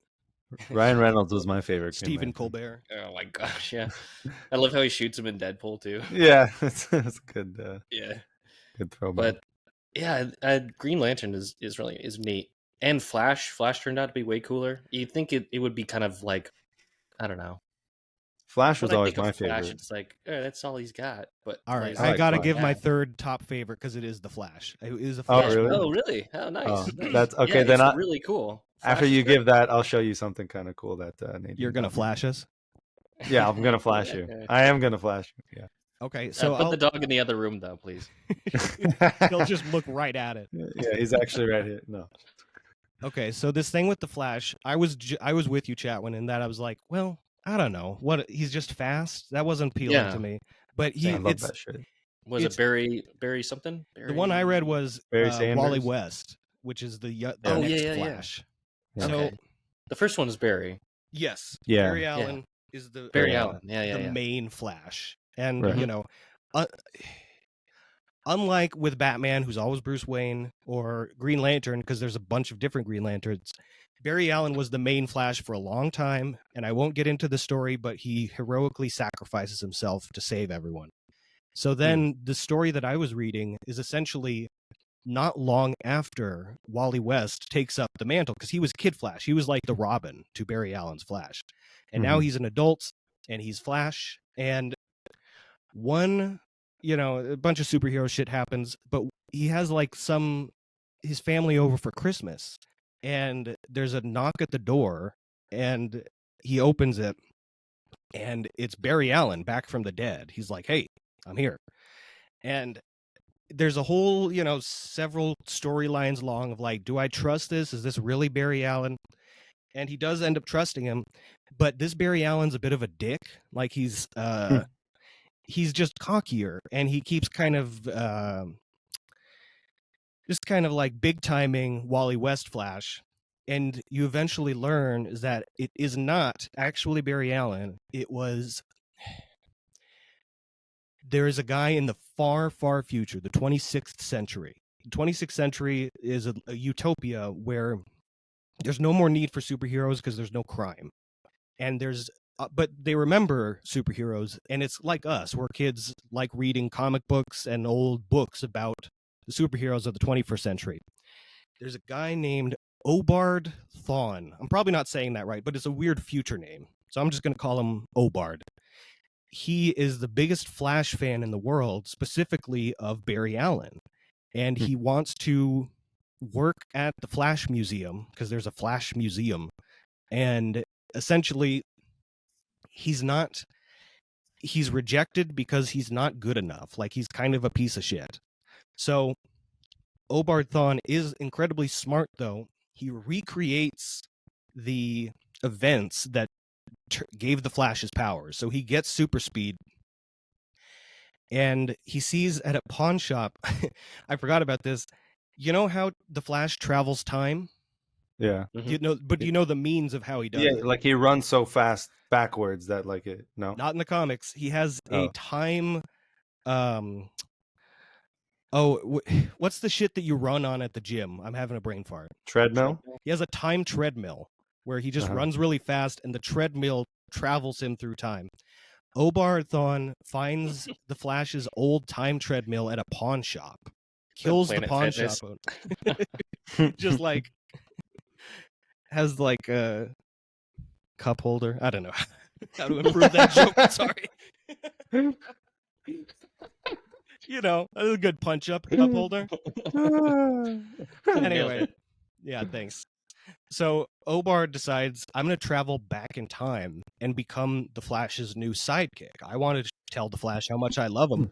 Speaker 1: Ryan Reynolds was my favorite. Green
Speaker 2: Stephen
Speaker 1: Lantern.
Speaker 2: Colbert.
Speaker 3: Oh my gosh, yeah. I love how he shoots him in Deadpool too.
Speaker 1: Yeah, it's good.
Speaker 3: Yeah.
Speaker 1: Good throwback.
Speaker 3: But yeah, Green Lantern is neat. And Flash turned out to be way cooler. You'd think it would be kind of like, I don't know.
Speaker 1: Flash was
Speaker 3: When I
Speaker 1: always
Speaker 3: think of
Speaker 1: my
Speaker 3: Flash,
Speaker 1: favorite.
Speaker 3: it's like, that's all he's got. But
Speaker 2: All right,
Speaker 3: plays
Speaker 1: I
Speaker 2: I
Speaker 1: like
Speaker 2: got to
Speaker 1: Flash.
Speaker 2: give my
Speaker 3: Yeah.
Speaker 2: third top favorite because it is the Flash. It is a
Speaker 1: Oh,
Speaker 2: Flash.
Speaker 1: really?
Speaker 3: Oh, really? Oh, nice.
Speaker 1: Oh,
Speaker 3: nice.
Speaker 1: that's okay.
Speaker 3: Yeah,
Speaker 1: then
Speaker 3: it's really cool.
Speaker 1: after
Speaker 3: Flash
Speaker 1: you
Speaker 3: is great.
Speaker 1: give that, I'll show you something kind of cool that Nadine
Speaker 2: You're gonna
Speaker 1: told me.
Speaker 2: flash us.
Speaker 1: Yeah, I'm gonna flash you. I am gonna flash you. Yeah.
Speaker 2: Okay, so
Speaker 3: put the dog in the other room, though, please.
Speaker 2: he'll just look right at it.
Speaker 1: Yeah, he's actually right here. No.
Speaker 2: Okay, so this thing with the Flash, I was with you, Chatwin, in that I was like, well, I don't know what he's just fast. That wasn't appealing
Speaker 3: Yeah.
Speaker 2: to me. But
Speaker 1: I love
Speaker 2: it's
Speaker 1: that shit.
Speaker 3: Was
Speaker 2: It's-
Speaker 3: it Barry something?
Speaker 2: the one I read was
Speaker 1: Barry
Speaker 2: Wally
Speaker 1: Sanders?
Speaker 2: West, which is the
Speaker 3: Oh,
Speaker 2: next
Speaker 3: yeah.
Speaker 2: Flash.
Speaker 1: Yeah.
Speaker 2: So
Speaker 3: Okay. The first one is Barry.
Speaker 2: yes,
Speaker 1: Yeah.
Speaker 2: Barry Allen is the
Speaker 3: Barry
Speaker 1: Yeah.
Speaker 3: Allen. Yeah.
Speaker 2: the main Flash, and
Speaker 1: Right.
Speaker 2: you know, unlike with Batman, who's always Bruce Wayne, or Green Lantern, because there's a bunch of different Green Lanterns. Barry Allen was the main Flash for a long time, and I won't get into the story, but he heroically sacrifices himself to save everyone. So then the story that I was reading is essentially not long after Wally West takes up the mantle, because he was Kid Flash. He was like the Robin to Barry Allen's Flash. And now he's an adult, and he's Flash, and a bunch of superhero shit happens, but he has like his family over for Christmas, and there's a knock at the door, and he opens it, and it's Barry Allen back from the dead. He's like, hey, I'm here. And there's a whole, several storylines long of like, do I trust this? Is this really Barry Allen? And he does end up trusting him, but this Barry Allen's a bit of a dick. Like he's just cockier, and he keeps kind of just kind of like big timing Wally West Flash. And you eventually learn is that it is not actually Barry Allen. There is a guy in the far, far future, the 26th century. The 26th century is a utopia where there's no more need for superheroes because there's no crime. And but they remember superheroes, and it's like us. We're kids like reading comic books and old books about the superheroes of the 21st century. There's a guy named Obard Thawne. I'm probably not saying that right, but it's a weird future name. So I'm just going to call him Obard. He is the biggest Flash fan in the world, specifically of Barry Allen. And he wants to work at the Flash Museum, because there's a Flash Museum. And essentially, he's rejected because he's not good enough. Like, he's kind of a piece of shit. So Obard Thawne is incredibly smart, though. He recreates the events that gave the Flash his powers. So he gets super speed, and he sees at a pawn shop, I forgot about this. You know how the Flash travels time?
Speaker 1: Yeah.
Speaker 2: Do you know the means of how he does
Speaker 1: Yeah,
Speaker 2: it?
Speaker 1: like he runs so fast backwards that like it no.
Speaker 2: Not in the comics. He has a
Speaker 1: Oh.
Speaker 2: time what's the shit that you run on at the gym? I'm having a brain fart.
Speaker 1: Treadmill?
Speaker 2: He has a time treadmill where he just runs really fast, and the treadmill travels him through time. Obard Thawne finds the Flash's old time treadmill at a pawn shop, kills the
Speaker 3: Planet
Speaker 2: pawn
Speaker 3: Fitness.
Speaker 2: shop owner. Just like has like a cup holder. I don't know how to improve that joke. Sorry. You know, a good punch up cup holder. Anyway, yeah, thanks. So Obar decides I'm going to travel back in time and become the Flash's new sidekick. I want to tell the Flash how much I love him.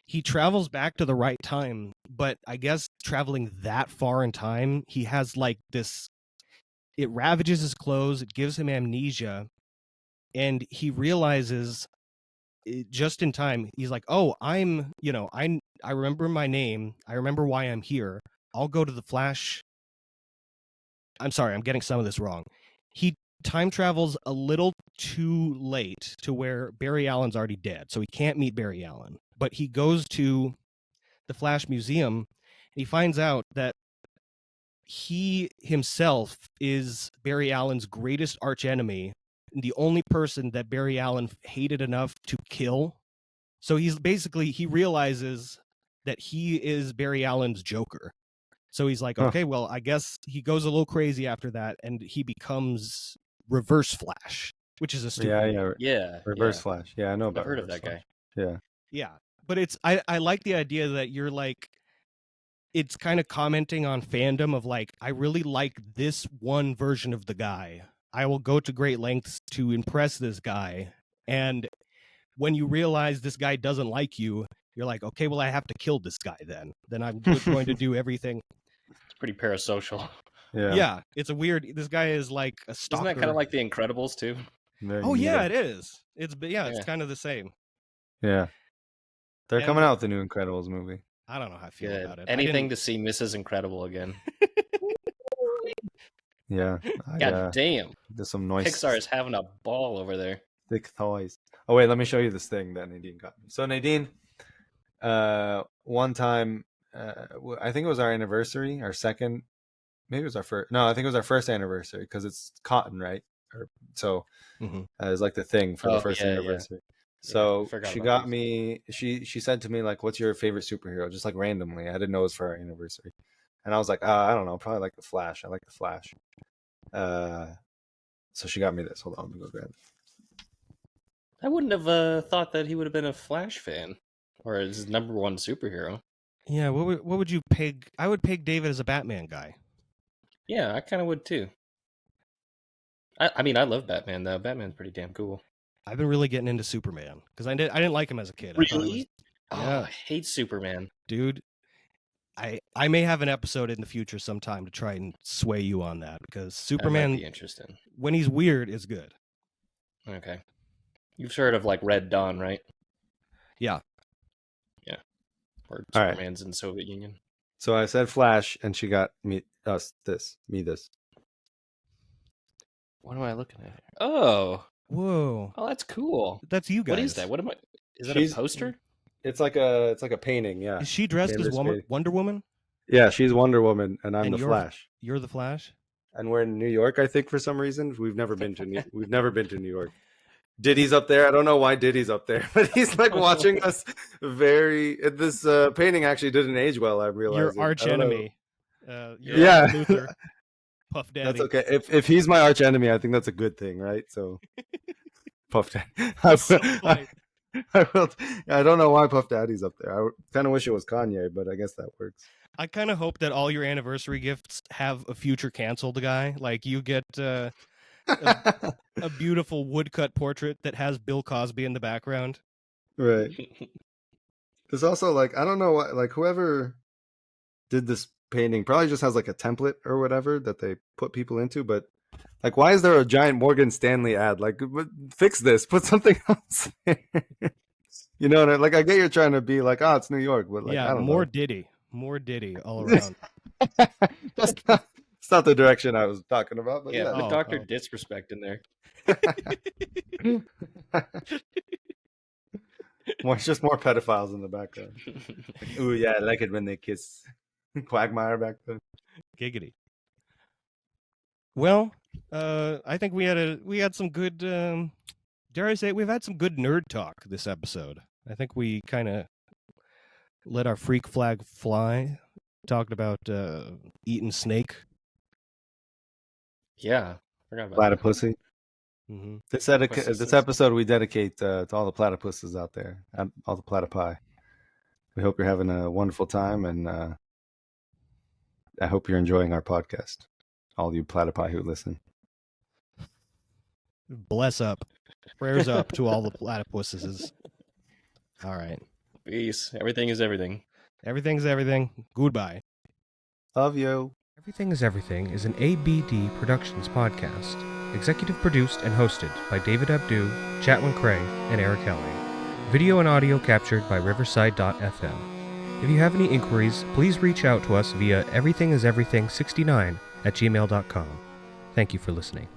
Speaker 2: He travels back to the right time, but I guess traveling that far in time, he has like this. It ravages his clothes. It gives him amnesia, and he realizes just in time. He's like, "Oh, I remember my name. I remember why I'm here. I'll go to the Flash." I'm sorry, I'm getting some of this wrong. He time travels a little too late to where Barry Allen's already dead, so he can't meet Barry Allen. But he goes to the Flash Museum, and he finds out that he himself is Barry Allen's greatest archenemy, and the only person that Barry Allen hated enough to kill. So he realizes that he is Barry Allen's Joker. So he's like, okay, well, I guess he goes a little crazy after that, and he becomes Reverse Flash, which is a stupid.
Speaker 3: Yeah.
Speaker 1: Reverse Flash. Yeah, I know about.
Speaker 3: I've heard of
Speaker 1: Reverse
Speaker 3: that
Speaker 1: Flash.
Speaker 3: guy.
Speaker 1: Yeah.
Speaker 2: Yeah, but I like the idea that you're like, it's kind of commenting on fandom of like, I really like this one version of the guy. I will go to great lengths to impress this guy, and when you realize this guy doesn't like you, you're like, okay, well, I have to kill this guy then. Then I'm going to do everything.
Speaker 3: It's pretty parasocial.
Speaker 2: Yeah, it's a weird. This guy is like a stalker.
Speaker 3: Isn't that kind of like The Incredibles too?
Speaker 2: Yeah, it is. It's kind of the same.
Speaker 1: Yeah, they're coming out with the new Incredibles movie.
Speaker 2: I don't know how I feel about it.
Speaker 3: Anything to see Mrs. Incredible again.
Speaker 1: Yeah.
Speaker 3: God damn.
Speaker 1: There's some noise.
Speaker 3: Pixar is having a ball over there.
Speaker 1: Thick thighs. Oh wait, let me show you this thing that Nadine got me. So Nadine, one time, I think it was our anniversary, our second, maybe it was our first. No, I think it was our first anniversary because it's cotton, right? It's like the thing for the first anniversary. Yeah. So she got me. She said to me like, "What's your favorite superhero?" Just like randomly. I didn't know it was for our anniversary, and I was like, "I don't know, probably like the Flash. I like the Flash." So she got me this. Hold on, let me go grab it.
Speaker 3: I wouldn't have thought that he would have been a Flash fan or his number one superhero.
Speaker 2: Yeah, what would you peg? I would peg David as a Batman guy.
Speaker 3: Yeah, I kind of would too. I mean, I love Batman though. Batman's pretty damn cool.
Speaker 2: I've been really getting into Superman because I didn't like him as a kid.
Speaker 3: Really? I hate Superman,
Speaker 2: dude. I may have an episode in the future sometime to try and sway you on that because Superman,
Speaker 3: that might be interesting.
Speaker 2: When he's weird, is good.
Speaker 3: Okay. You've heard of like Red Dawn, right?
Speaker 2: Yeah.
Speaker 3: Yeah. Or Superman's in the Soviet Union.
Speaker 1: So I said Flash, and she got me this.
Speaker 3: What am I looking at? Oh.
Speaker 2: Whoa.
Speaker 3: Oh, that's cool.
Speaker 2: That's you guys.
Speaker 3: What is that? What am I? Is that a poster?
Speaker 1: It's like a painting. Yeah.
Speaker 2: Is she dressed as Wonder Woman?
Speaker 1: Yeah, she's Wonder Woman, and I'm the Flash.
Speaker 2: You're the Flash.
Speaker 1: And we're in New York, I think, for some reason. We've never been to New York. Diddy's up there. I don't know why Diddy's up there, but he's like watching us. This painting actually didn't age well. I realized.
Speaker 2: Your arch enemy.
Speaker 1: Yeah.
Speaker 2: Luther, Puff Daddy.
Speaker 1: That's okay. If he's my arch enemy, I think that's a good thing, right? So, Puff Daddy. I don't know why Puff Daddy's up there. I kind of wish it was Kanye, but I guess that works.
Speaker 2: I kind of hope that all your anniversary gifts have a future canceled guy. Like you get a beautiful woodcut portrait that has Bill Cosby in the background.
Speaker 1: Right. There's also like, I don't know what, like whoever did this painting probably just has like a template or whatever that they put people into, but like, why is there a giant Morgan Stanley ad? Like, fix this, put something else there. You know, like I get you're trying to be like, oh, it's New York, but like,
Speaker 2: yeah,
Speaker 1: I don't know.
Speaker 2: More Diddy all around.
Speaker 1: It's not the direction I was talking about, but yeah.
Speaker 3: Put Dr. Disrespect in there.
Speaker 1: Just more pedophiles in the background. Ooh, yeah, I like it when they kiss Quagmire back then.
Speaker 2: Giggity. Well, I think we had some good. Dare I say, we've had some good nerd talk this episode. I think we kind of Let our freak flag fly. Talked about eating snake.
Speaker 3: Yeah, forgot about that.
Speaker 6: Platypussy.
Speaker 2: Mm-hmm.
Speaker 6: This episode we dedicate to all the platypuses out there, and all the platypi. We hope you're having a wonderful time, and I hope you're enjoying our podcast. All you platypi who listen.
Speaker 2: Bless up. Prayers up to all the platypuses. All right.
Speaker 3: Peace. Everything is everything.
Speaker 2: Everything's everything. Goodbye.
Speaker 6: Love you.
Speaker 2: Everything is Everything is an ABD Productions podcast. Executive produced and hosted by David Abdu, Chatwin Cray, and Eric Kelly. Video and audio captured by Riverside.fm. If you have any inquiries, please reach out to us via everythingiseverything69@gmail.com. Thank you for listening.